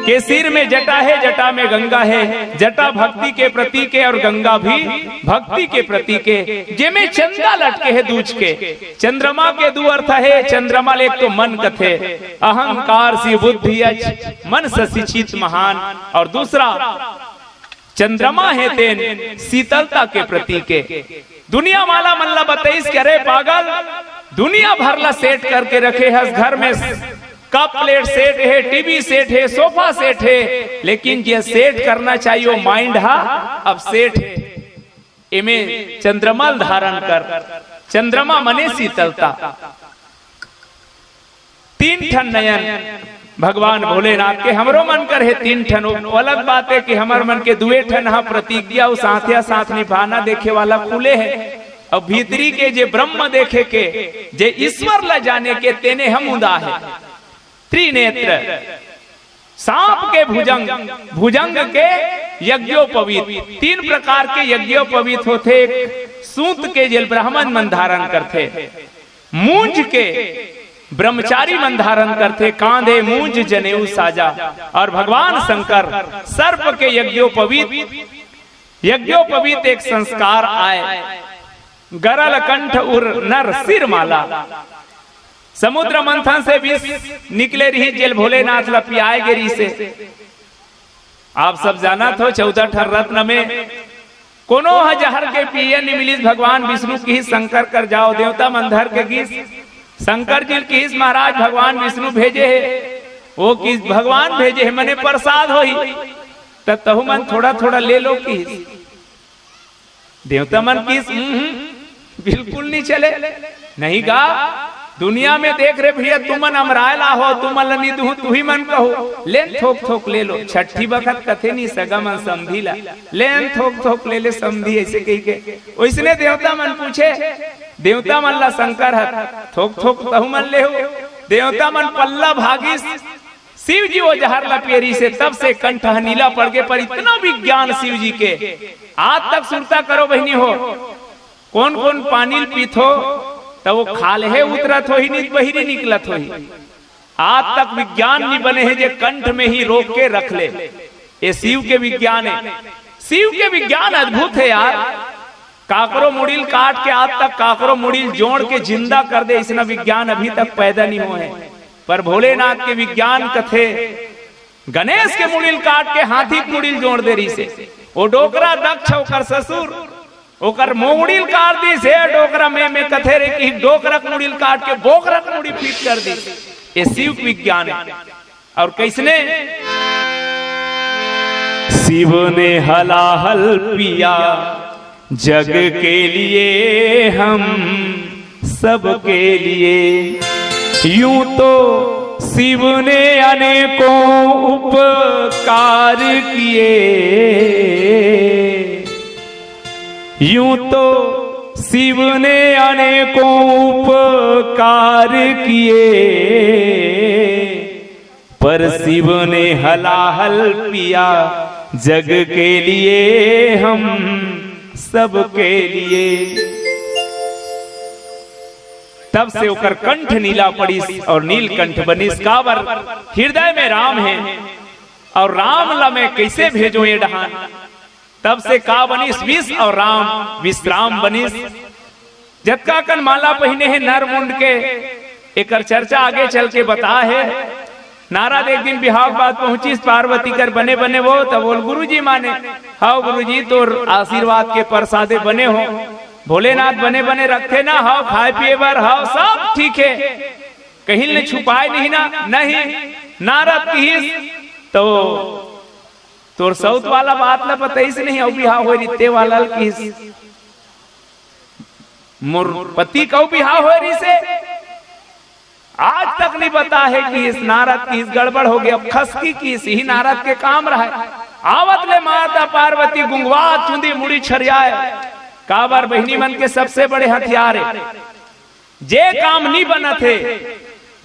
[SPEAKER 1] के सिर में जटा है, जटा में गंगा है। जटा भक्ति के प्रतीक है और गंगा भी भक्ति के प्रतीक है। जेमे चंदा लटके है दूज के, चंद्रमा के दो अर्थ है। चंद्रमा एक तो मन कथे अहंकार सी बुद्धि अच मन शशि चित महान, और दूसरा चंद्रमा है तेन शीतलता के प्रतीक है। दुनिया वाला मल्ला बताइस करे पागल, दुनिया भरला सेट करके रखे है घर में, कप प्लेट सेट है, टीवी सेट है, सोफा सेट है, लेकिन ये सेट करना चाहिए वो माइंड हा अब सेट इमें चंद्रमा धारण कर, चंद्रमा मने शीतलता। तीन ठन नयन भगवान भोलेनाथ के हमरो मन कर है तीन ठन, अलग बात है कि हमार मन के दुए ठन हा प्रतिज्ञा उस साथिया साथ निभाना देखे वाला खुले है, और भीतरी के जे ब्रह्म देखे के जे ईश्वर ला जाने के तेने हम उदा है। त्रिनेत्र सांप के भुजंग, भुजंग के यज्ञोपवीत, तीन प्रकार के यज्ञोपवीत होते। सूत के जेल ब्राह्मण मन धारण करते, मूंज के ब्रह्मचारी मन धारण करते, कांधे मूंज जनेऊ साजा, और भगवान शंकर सर्प के यज्ञोपवीत। यज्ञोपवीत एक संस्कार आए, गरल कंठ उर नर सिर माला, समुद्र मंथन से भी निकले रही जेल भोलेनाथ लपियाए गिरी से। आप सब जाना थो 14 ठर रत्न में कोनो हजार के पिए नहीं मिली, भगवान विष्णु की शंकर कर जाओ देवता मंधर के गीस, शंकर जी की महाराज भगवान विष्णु भेजे है, वो किस भगवान भेजे है मने प्रसाद हो ही, तहु मन थोड़ा थोड़ा ले लो किस, देवता मन किस बिल्कुल नहीं चले, नहीं गा दुनिया में देख रहे भैया तुमन अमरायला हो, तुमन लनी दू तू ही मन कहो, लेन थोक थोक ले लो। छठी बखत कथे नहीं सगा मन समझी ला, लेन थोक थोक ले ले समझी ऐसे कही के। वैसने देवता मन पूछे, देवता मन ला शंकर है थोक थोक तहु मन ले हो, देवता मन पल्ला भागी शिव जी वो जहर लपेरी से, तब से कंठ नीला पड़ गए। पर इतना विज्ञान शिव जी के आज तक सुनता करो बहनी हो, कौन कौन पानी पीथो तो वो खाल है उतरत हो ही नहीं, बहिरी निकलत हो ही। आज तक विज्ञान नहीं बने हैं जे कंठ में ही रोक के रख ले, ये शिव के विज्ञान है। शिव के विज्ञान अद्भुत है यार, काकरो मुड़िल काट के आज तक काकरो मुड़िल जोड़ के जिंदा कर दे, इसना विज्ञान अभी तक पैदा नहीं हुए हैं। पर भोलेनाथ के विज्ञान कथे, गणेश के मुड़िल काट के हाथी मुड़िल जोड़ दे रही से, वो डोकरा दक्ष होकर ससुर ओकर मोड़िल काट दी से, डोकरा में कथे रे कि डोकरक मुड़िल काट के बोकरक मुड़ी पीट कर दी। ये शिव विज्ञान है। और किसने शिव ने हलाहल पिया जग के लिए हम सब के लिए, यूं तो शिव ने अनेकों उपकार किए, यूं तो शिव ने अनेकों उपकार किए, पर शिव ने हलाहल पिया जग के लिए हम सब के लिए। तब से ओकर कंठ नीला पड़ी और नीलकंठ बनिस, काबर हृदय में राम है और राम ला मैं कैसे भेजो ये डहान। तब से का बनिस विष और राम विश्राम बनिस। जत्का कन माला पहने है नर मुंड के, एक चर्चा आगे चल के बता है। नारद एक दिन बिहाव बात पहुंची पार्वती कर बने बने वो, तब बोल गुरुजी माने, हाँ गुरुजी तो आशीर्वाद के प्रसादे बने हो, भोलेनाथ बने बने रखे ना, हाँ खाए पिए बर, हाँ सब ठीक है, कहीं ने छुपाए नहीं ना, नहीं नारद की तो तोर सौत वाला बात ला पता ही नहीं, बिहा हो रीते वाला की मोर पति का बिहा हो रही से आज तक नहीं पता है कि इस नारद की इस गड़बड़ हो गया। अब खसकी की ही नारद के काम रहा है। आवत ले माता पार्वती गुंगवा चुंदी मुड़ी छरियाए, काबर बहिनी मन के सबसे बड़े हथियार है। जे काम नहीं बना थे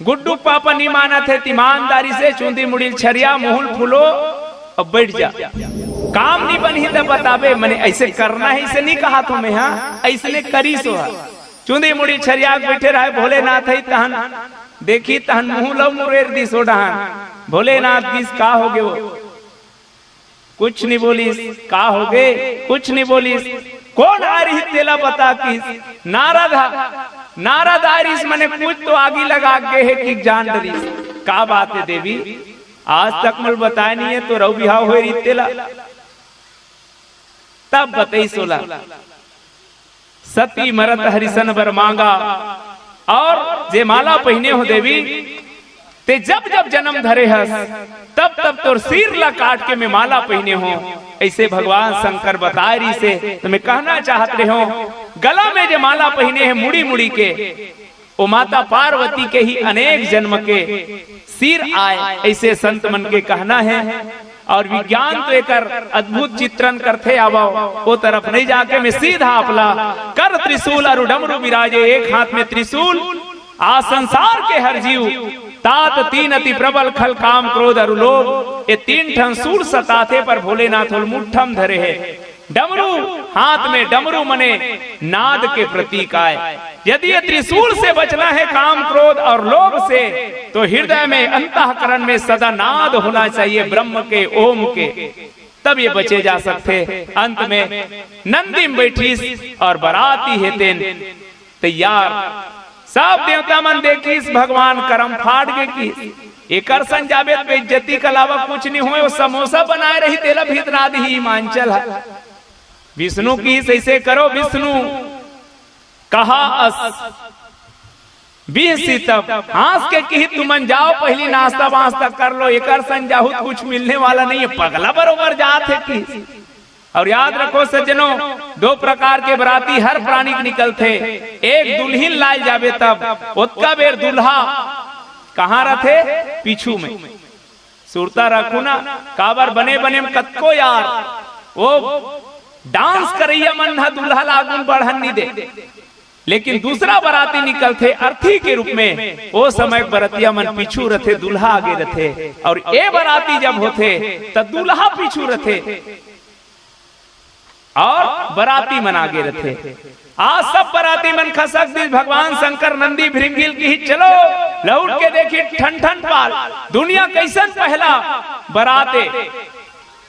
[SPEAKER 1] गुड्डू पापा नहीं माना थे, ईमानदारी से चुंदी मुड़ी छरिया मुहुल फूलो अब बैठ जा। काम नहीं बनी तो बताबे, मैंने ऐसे करना है, इसे नहीं कहा तुम्हें, हाँ ऐसने करी सो। चुंदी मुड़ी छरिया बैठे रहे भोलेनाथ है तहन देखी तहन मुंह लो मुरेर दी सोडहान। भोलेनाथ दिस का हो गए, वो कुछ नहीं बोली, का हो गए कुछ नहीं बोली। कौन आ रही तेला बता की नारद नारद आ रही, मैंने कुछ तो आगे लगा के है कि जान डरी। का बात है देवी, आज तक मुझे बताया नहीं है तो रऊ बिहा हो रही तेला। तब बताई सोला सती मरत हरिसन बर मांगा, और जे माला पहने हो देवी ते जब जब जन्म धरे हस तब तब तोर सिर ला काट के मैं माला पहने हो। ऐसे भगवान शंकर बता रही से तो मैं कहना चाहत रहे हो, गला में जे माला पहने हैं मुड़ी मुड़ी के, वो माता पार्वती के ही अनेक जन्म के सिर आए, ऐसे संत मन के कहना है। और विज्ञान तो एक अद्भुत चित्रण करते आवो, वो तरफ नहीं जाके मैं सीधा अपला कर त्रिशूल और डमरू विराजे, एक हाथ में त्रिशूल आ संसार के हर जीव तात तीन अति प्रबल खल काम क्रोध और लोभ, ये तीन ठन सूर सताते पर भोलेनाथ मुठ्ठम धरे है। डमरू हाथ में, डमरू मने नाद के प्रतीक आए। यदि ये त्रिशूल से बचना है काम क्रोध और लोभ से, तो हृदय में अंतःकरण में सदा नाद होना चाहिए ब्रह्म के ओम के, तब ये बचे जा सकते। अंत में नंदी में बैठी और बराती है तेन तैयार, सब देवता मन देखी भगवान करम फाड़ के की एक संजाबे बेइज्जती के अलावा कुछ नहीं हुए। वो समोसा बनाए रही तेला भीतरा दी हिमांचल है। विष्णु की ऐसे करो, विष्णु कहा तब हंस के की तुमन जाओ पहली नाश्ता वास्ता कर लो, एक संजाहूत कुछ मिलने वाला नहीं है, पगला बरोबर जात है की। और याद रखो सज्जनों, दो प्रकार के बराती हर प्राणी निकलते, एक दुल्हन लाल जावे तब उतका बेर दुल्हा कहाँ रथे पीछू में सुरता रखू ना, काबर बने बने में कतको यार वो डांस करैया मन दुल्हा लागुन बढ़न नहीं दे। लेकिन दूसरा बराती निकलते अर्थी के रूप में, वो समय बरातिया मन पीछू रथे, दुल्हा आगे रथे। और ये बराती जब होते तब दुल्हा पीछू रथे और बराती मन आगे रथे। आज सब बराती मन खसक दी भगवान शंकर नंदी भृंगिल की ही चलो लौट के देखी ठन ठन पाल दुनिया कैसन पहला बराते।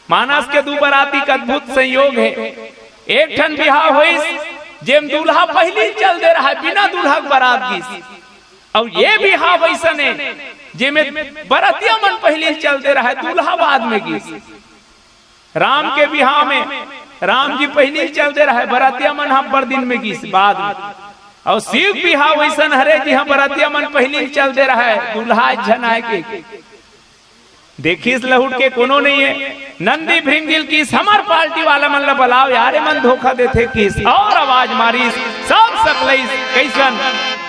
[SPEAKER 1] मानस के दो बराती का अद्भुत संयोग है। एक ठन बिहा हुई जेम दूल्हा पहली चल दे रहा है बिना दूल्हा बारात की, और ये बिहा वैसा ने जेमे बरातिया मन पहले चल दे रहा है दूल्हा बाद में की। राम के बिहा में राम जी पहले चल दे रहा है, बरातिया मन हम पर दिन में की बाद में। और शिव बिहा वैसन हरे जी हम बरातिया मन पहले चल दे रहा है दूल्हा झन आए के। देखी इस लहुट के कोनो नहीं है। नंदी भृंगिल की समर पार्टी वाला मन ला बलाओ यारे मन धोखा देते किस, और आवाज मारी सब सकलई कैसन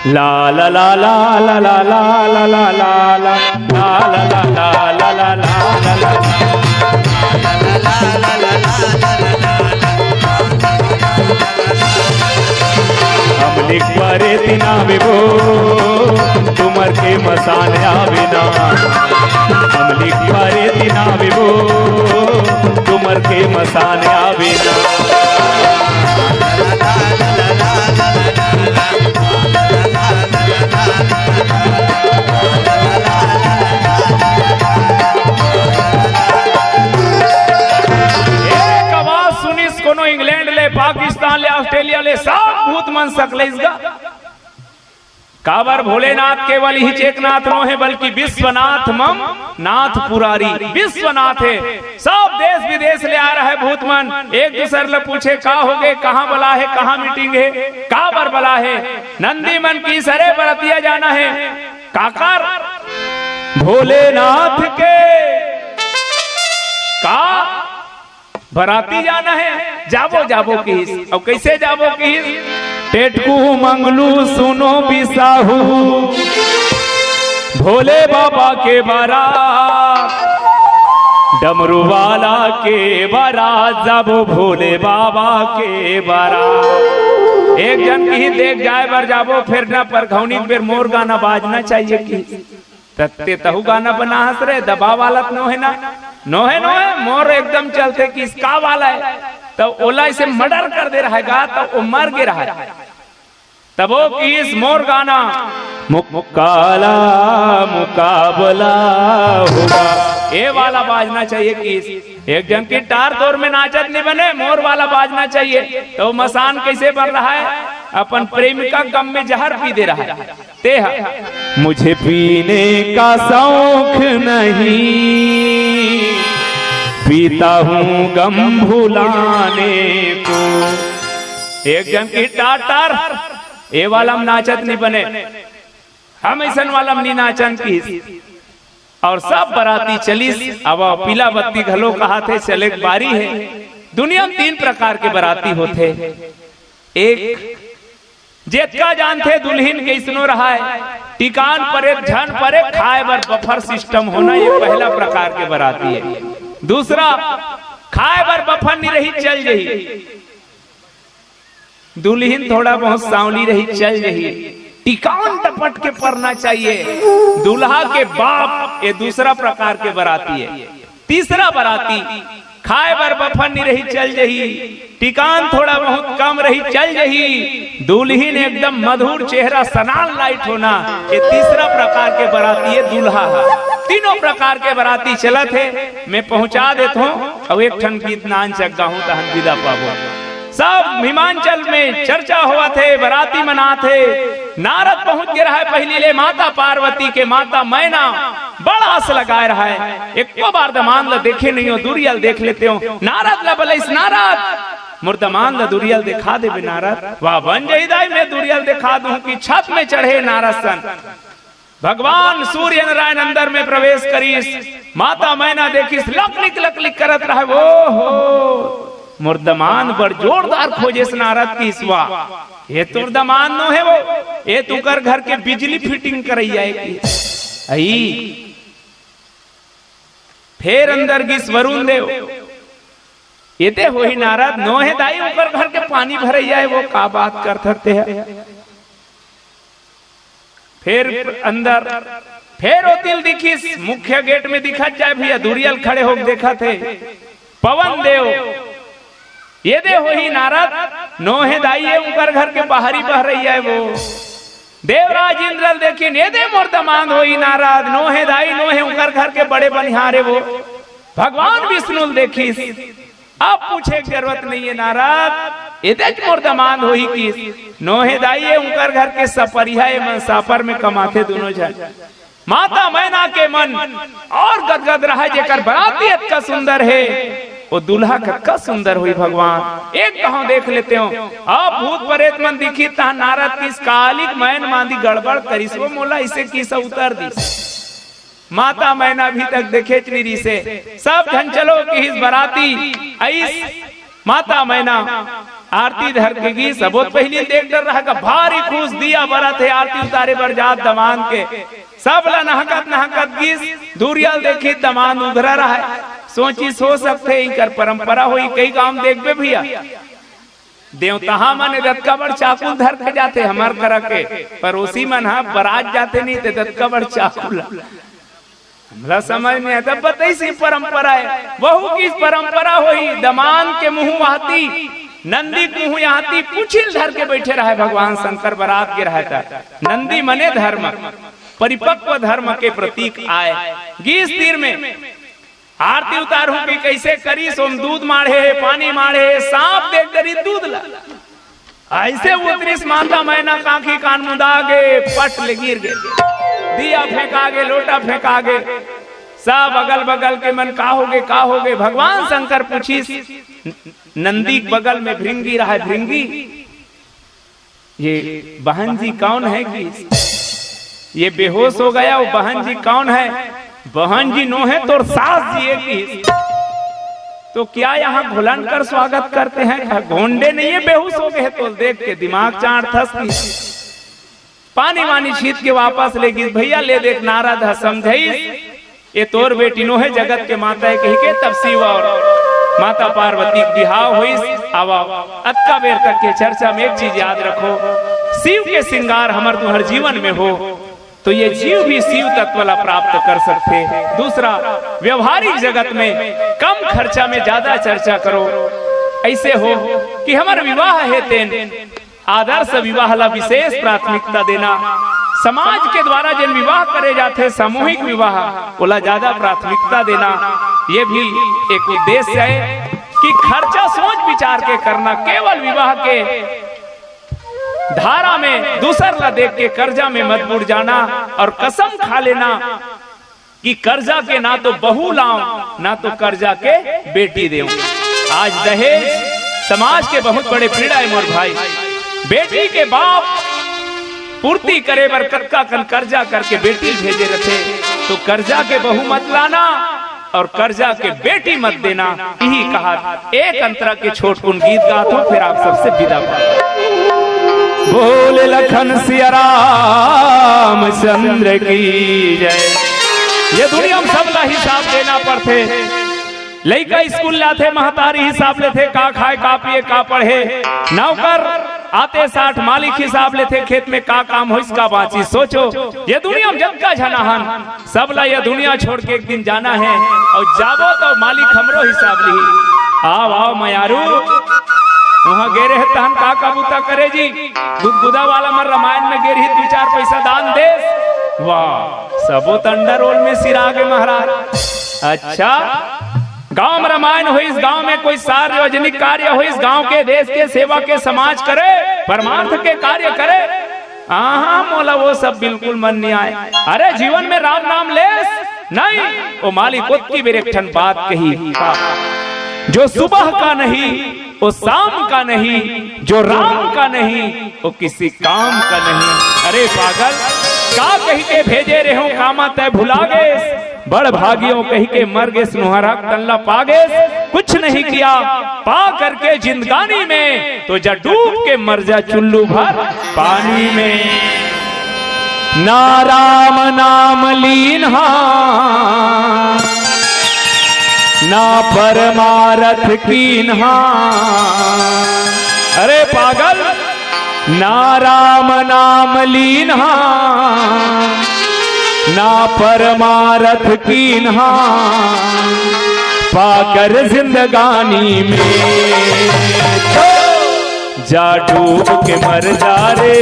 [SPEAKER 1] ला ला ला ला ला ला ला ला ला ला ला ला ला ला ला ला हम लिख पारे दिना विभो तुमर के मसान आविना, हम लिख पारे दिना विभो तुमर के मसान आविना। एक आवाज सुनिस कोनो इंग्लैंड ले, पाकिस्तान ले, ऑस्ट्रेलिया ले, सब भूत मन सकले इसका। काबर भोलेनाथ केवल ही चेकनाथ नो है, बल्कि विश्वनाथ मम नाथ पुरारी विश्वनाथ है। सब देश विदेश ले आ रहा है भूत मन, एक दूसरे ले पूछे का हो गए, कहाँ बला है, कहाँ मीटिंग है, काबर बला है। नंदी मन की सरे बरतिया जाना है, काकर भोलेनाथ के का बराती जाना है, जाबो जाबो की। और कैसे जाबो की? टेटकू मंगलू सुनो बिसाहू, भोले बाबा के बारात, डमरू वाला के बारात, जाबो भोले बाबा के बारात। एक जन की देख जाए बर जाबो, फिर न पर घौनी फिर मोर गाना बाजना चाहिए की तत्ते तहु गाना बना हंस रहे, दबा वाला नो है ना, नो है मोर एकदम चलते कि इसका वाला है, तो ओला इसे मर्डर कर दे रहा है गा, तो वो मर गे रहा है। तब वो किस मोर गाना मुकाला मुकाबला होगा, ये वाला बाजना चाहिए। किस एक जन की टार तोर में नाचत नहीं बने, मोर वाला बाजना चाहिए। तो मसान कैसे बन रहा है? अपन प्रेमिका गम में जहर पी दे रहा है। तेहा मुझे पीने का शौक नहीं, पीता हूँ गम भुलाने को। एक जन की टार ये वाला हम नाचत नहीं बने, हम ऐसा वाला नहीं नाचन की। और सब बराती चलीस, अब पीला बत्ती घलो कहा थे चले बारी है। दुनिया में 3 प्रकार के बराती होते। एक जेतका जानते दुल्हन कैसनो रहा है, टिकान परे झन परे खाए बर बफर सिस्टम होना, ये पहला प्रकार के बराती है। दूसरा खाए बर बफर नहीं रही चल रही, दुल्हन थोड़ा बहुत सांवली रही चल रही, टिकान टपट के पड़ना चाहिए दूल्हा के बाप, ये दूसरा प्रकार के बराती है। तीसरा बराती खाए बर बफन नहीं रही चल रही, टिकान थोड़ा बहुत कम रही चल रही, दुल्हन एकदम मधुर चेहरा सनाल लाइट होना, ये तीसरा प्रकार के बराती है दूल्हा। तीनों प्रकार के बराती चला थे, मैं पहुंचा देता हूँ। अब एक ठन गीत नान चक्का हूँ तो हम विदा पाबो। सब हिमांचल में चर्चा हुआ थे, बराती मना थे। नारद पहुंच गया है पहली ले माता पार्वती के माता मैना, बड़ा आस लगाए रहा है। एक बार दमान ल देखे नहीं हो, दुरियल देख लेते हो। नारद ल बोले, नारद मुर्दमान ल दुरियल दिखा दे। नारद वाह बन जाई दाई, मैं दुरियल दिखा दूं कि छत में चढ़े नारद सन। भगवान सूर्य नारायण अंदर में प्रवेश करीस, माता मैना देखिस लकलिक लकलिक करत रहा। वो हो मुर्दमान बड़ जोरदार खोजे नारद की इसवा, ये तो दमान नो है वो, ये तू कर घर के बिजली फिटिंग करई जाएगी। आई फिर अंदर की वरुण देव, ये ते हो ही नारद नो है दाई, ऊपर घर के पानी भरई जाए, वो का बात कर सकते हैं। फिर अंदर फिर वो तिल दिखिस, मुख्य गेट में दिखत जाए भैया, दुरियल खड़े हो देखा थे। पवन देव ये दे हो ही नारद नो है दाई, है ऊपर घर के बाहरी बह रही है वो। देवराज इंद्र देखिए, ये दे मुर्दमान हो ही नारद नो है दाई, नो है ऊपर घर के बड़े बनिहारे वो। भगवान विष्णु देखिस, अब पूछे की जरूरत नहीं है नारद, ये दे मुर्दमान हो ही की नो है दाई, है ऊपर घर के सपरिया मन सापर में कमाते दोनों जन। माता मैना के मन और गदगद रहा, जेकर बराती इतना सुंदर है, वो दूल्हा का सुंदर हुई भगवान। एक कहां देख लेते हो, अब भूत प्रेत मन दिखी ता नारद किस कालिक मैन मांदी गड़बड़ करिस, वो मोला इसे किस उतर दी। माता मैना अभी तक देखे चली से, सब धन चलो कि इस बराती ऐस माता मैना आरती धर के गी। सबोत पहली देख डर रहा का भारी खुश दिया बरत है, आरती उतारे बर जात दमान के। सब ला नहकत गीस, दूरियल देखी दमान उधरा रहा है। सोची सो सकते इनकर परंपरा हुई, कई काम देखबे भैया देवता मन रथ का बड़ चाकू धर के जाते, हमार करा के पड़ोसी मन हा बरात जाते नहीं थे रथ का बड़ चाकू हमरा समझ में आता। बताई सी परंपरा है, बहु की परंपरा हुई। दमान के मुंह वहाती, नंदी के मुंह यहाती, पूछिल धर के बैठे रहे भगवान शंकर बरात के रहता। नंदी मने धर्म, परिपक्व धर्म के प्रतीक आए। गीस तीर में आरती उतारू की कैसे करी, सोम दूध माढ़े पानी माढ़े, सांप देख करी दूध ला ऐसे उतरिस। माता मैना काखी कान मुदा गे, पट ले गिर गे, दिया फेंका गे, लोटा फेंका गे। सब अगल बगल के मन का हो गए। भगवान शंकर पूछिस, नंदी बगल में भृंगी रहा, भृंगी ये बहन जी कौन है कि ये बेहोश हो गया। वो बहन जी कौन है? बहन जी नो है तो सास जी की। तो क्या यहाँ घुलन कर स्वागत करते हैं? घोंडे नहीं है, बेहोश हो गए तो देख के दिमाग चाट थस। पानी वानी छीत के वापस लेगी। भैया ले देख नारद है समझई, ये तोर बेटी नो है जगत के माता है कही के। तब शिव और माता पार्वती बिहाव हुई। अब अक्का बेर तक के चर्चा में एक चीज याद रखो, शिव के श्रृंगार हमार तुम्हारे जीवन में हो तो ये जीव भी शिव तत्व ला प्राप्त कर सकते। दूसरा, व्यवहारिक जगत में कम खर्चा में ज्यादा चर्चा करो। ऐसे हो कि हमारा विवाह है तेन आदर्श विवाह ला विशेष प्राथमिकता देना। समाज के द्वारा जिन विवाह करे जाते सामूहिक विवाह ओला ज्यादा प्राथमिकता देना। ये भी एक उद्देश्य है कि खर्चा सोच विचार के करना। केवल विवाह के धारा में दूसर ला देख के कर्जा में मत बुड़ जाना और कसम खा लेना कि कर्जा के ना तो बहू लाऊं ना तो कर्जा के बेटी देऊं। आज दहेज समाज के बहुत बड़े पीड़ा है मोर भाई। बेटी के बाप पूर्ति करे बर कक्का कन कर्जा करके बेटी भेजे रखे तो कर्जा के बहू मत लाना और कर्जा के बेटी मत देना। यही कहा। एक अंतरा के छोटकुन गीत गाता फिर आप सबसे विदा पाऊं। बोले लखन सिया राम चंद्र की जय। ये दुनिया में सब ला हिसाब देना पड़ते। लड़का स्कूल लाते महतारी हिसाब लेते का खाए का पिए का पढ़े। नौकर आते 60 मालिक हिसाब लेते खेत में का काम हो इसका बाची। सोचो ये दुनिया में जब का झनाहन सब ला ये दुनिया छोड़ के एक दिन जाना है और जाबो तो मालिक हमरो हिसाब ली। आओ आओ मयारू वहाँ गेरे है तहन का कबूता करे जी। गुदगुदा वाला मर रामायण में गेरी 2-4 पैसा दान दे। वाह सबो तंडर रोल में सिर आगे महाराज। अच्छा गांव में रामायण हो, इस गांव में कोई सार्वजनिक कार्य हो, इस गांव के देश के सेवा के समाज करे परमार्थ के कार्य करे। हाँ मोला वो सब बिल्कुल मन नहीं आए। अरे जीवन में राम नाम ले नहीं। वो मालिक की बेरेठन बात कही, जो सुबह का नहीं वो शाम का नहीं, जो राम का नहीं वो किसी काम का नहीं। अरे पागल का कही के भेजे रहे हो कामा तय भुला गए। बड़ भागियों कही के मर गए सुनहरा तल्ला पागे। कुछ नहीं किया पा करके जिंदगानी में तो जा डूब के मर जा चुल्लू भर पानी में। ना राम नाम लीन्हा ना परमारथ कीन्हा। अरे पागल ना राम नाम लीन्हा ना परमारथ कीन्हा। पाकर जिंदगानी में तो जा डूब के मर जा रे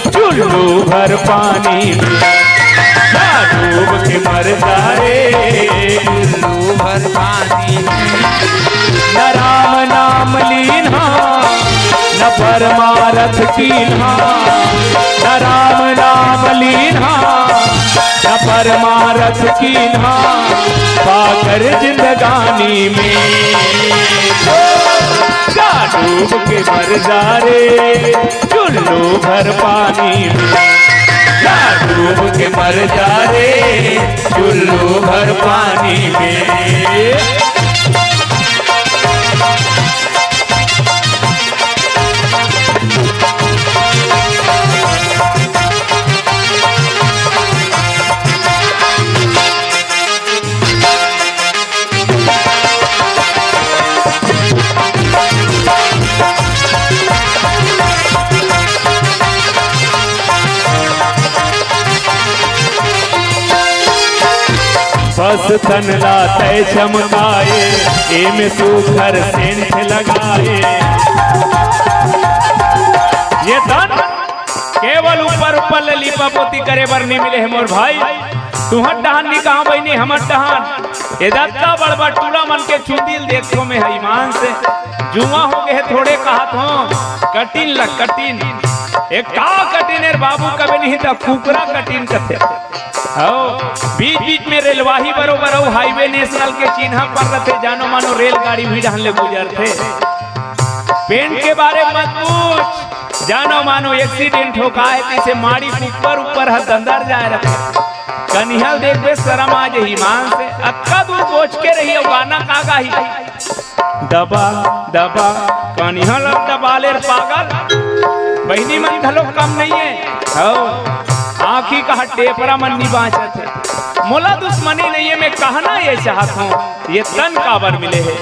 [SPEAKER 1] चुल्लू भर पानी में। जा डूब के मर जा रे
[SPEAKER 2] चुल्लू भर पानी में।
[SPEAKER 1] न राम नाम लीन्हा न परमारथ कीन्हा। न राम नाम लीन्हा न परमारथ कीन्हा। पाकर जिंदगानी में जा डूब के मर जा रे चुल्लू भर पानी में। जा डूब के मर जा रे चुल्लू भर पानी में। बस तन लाते चमकाए एमे सुखर सेंठ लगाए। ये तन केवल ऊपर ऊपर लिपा पोती करे बर नहीं मिले है मोर भाई। तुहर डहान नहीं कहा बहनी हमर डहान ये दत्ता बड़बड़ टूला मन के चुंदिल देखो में है ईमान से जुआ हो गए थोड़े कहत हो कटिन ल कटिन एक का कटिन बाबू कभी नहीं था कुकरा कटिन कथे। बीच बीच में रेलवाही बरोबर हाईवे नेशनल के चिन्ह पर रहते जानो मानो रेलगाड़ी भी ढहन ले गुजरते। पेंट के बारे मत पूछ जानो मानो एक्सीडेंट हो का है कैसे माड़ी ऊपर ऊपर हद अंदर जाए रखे कन्हल देख बे शर्म आ जही मान से अक्का दूर पहुंच के रही है गाना का गाही दबा दबा कन्हल दबाले पागल बहनी मन धलो कम नहीं है हो आँखी का टेपरा मन नहीं बाँचत है मोला दुश्मनी नहीं है मैं कहना ये चाहत हूँ ये तन काबर मिले है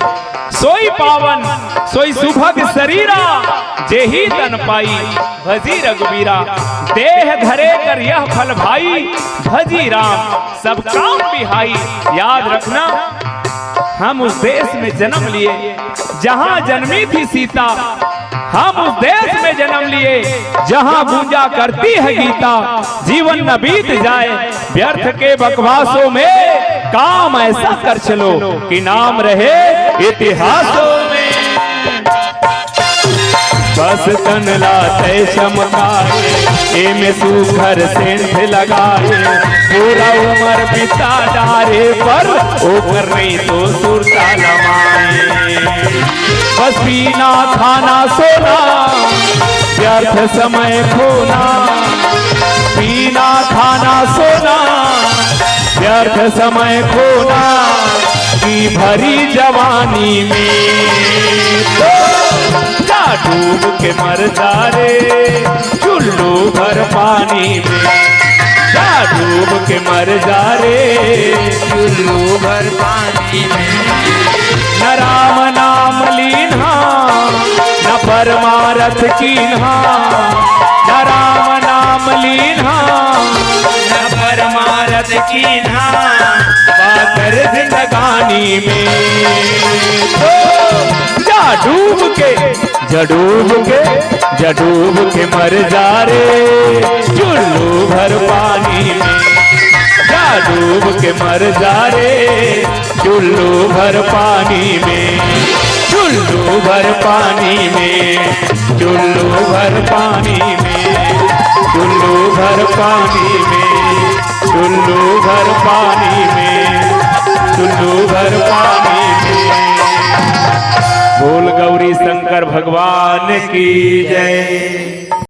[SPEAKER 1] सोई पावन सोई सुभग शरीरा जे ही तन पाई भजी रघुबीरा देह धरे कर यह फल भाई भजी राम सब काम बिहाई याद रखना हम उस देश में जन्म लिए जहाँ जन्मी थी सीता हम उस देश में जन्म लिए जहाँ गूंजा करती है गीता जीवन न बीत जाए व्यर्थ के बकवासों में काम ऐसा कर चलो कि नाम रहे इतिहासों में बस तन लाते चमकाए में सुघर सेंध लगाए पूरा उम्र बिता डारे पर ऊपर नहीं तो सुरता लमाए बस पीना खाना सोना व्यर्थ समय खोना पीना खाना सोना व्यर्थ समय खोना की भरी जवानी में तो जा डूब के मर जा रे चुल्लू भर पानी में जा डूब के मर जा रे
[SPEAKER 2] चुल्लू भर पानी में
[SPEAKER 1] न राम नाम लीन्हा न परमारथ कीन्हा न राम नाम लीन्हा
[SPEAKER 2] न परमारथ कीन्हा
[SPEAKER 1] बाकर जिंदगानी में तो जा डूब के मर जा रे चुल्लू भर पानी में जा डूब के मर जा रे चुल्लू भर पानी में चुल्लू भर पानी में चुल्लू भर पानी में चुल्लू भर पानी में चुल्लू भर पानी में चुल्लू भर पानी में बोल गौरी शंकर भगवान की जय।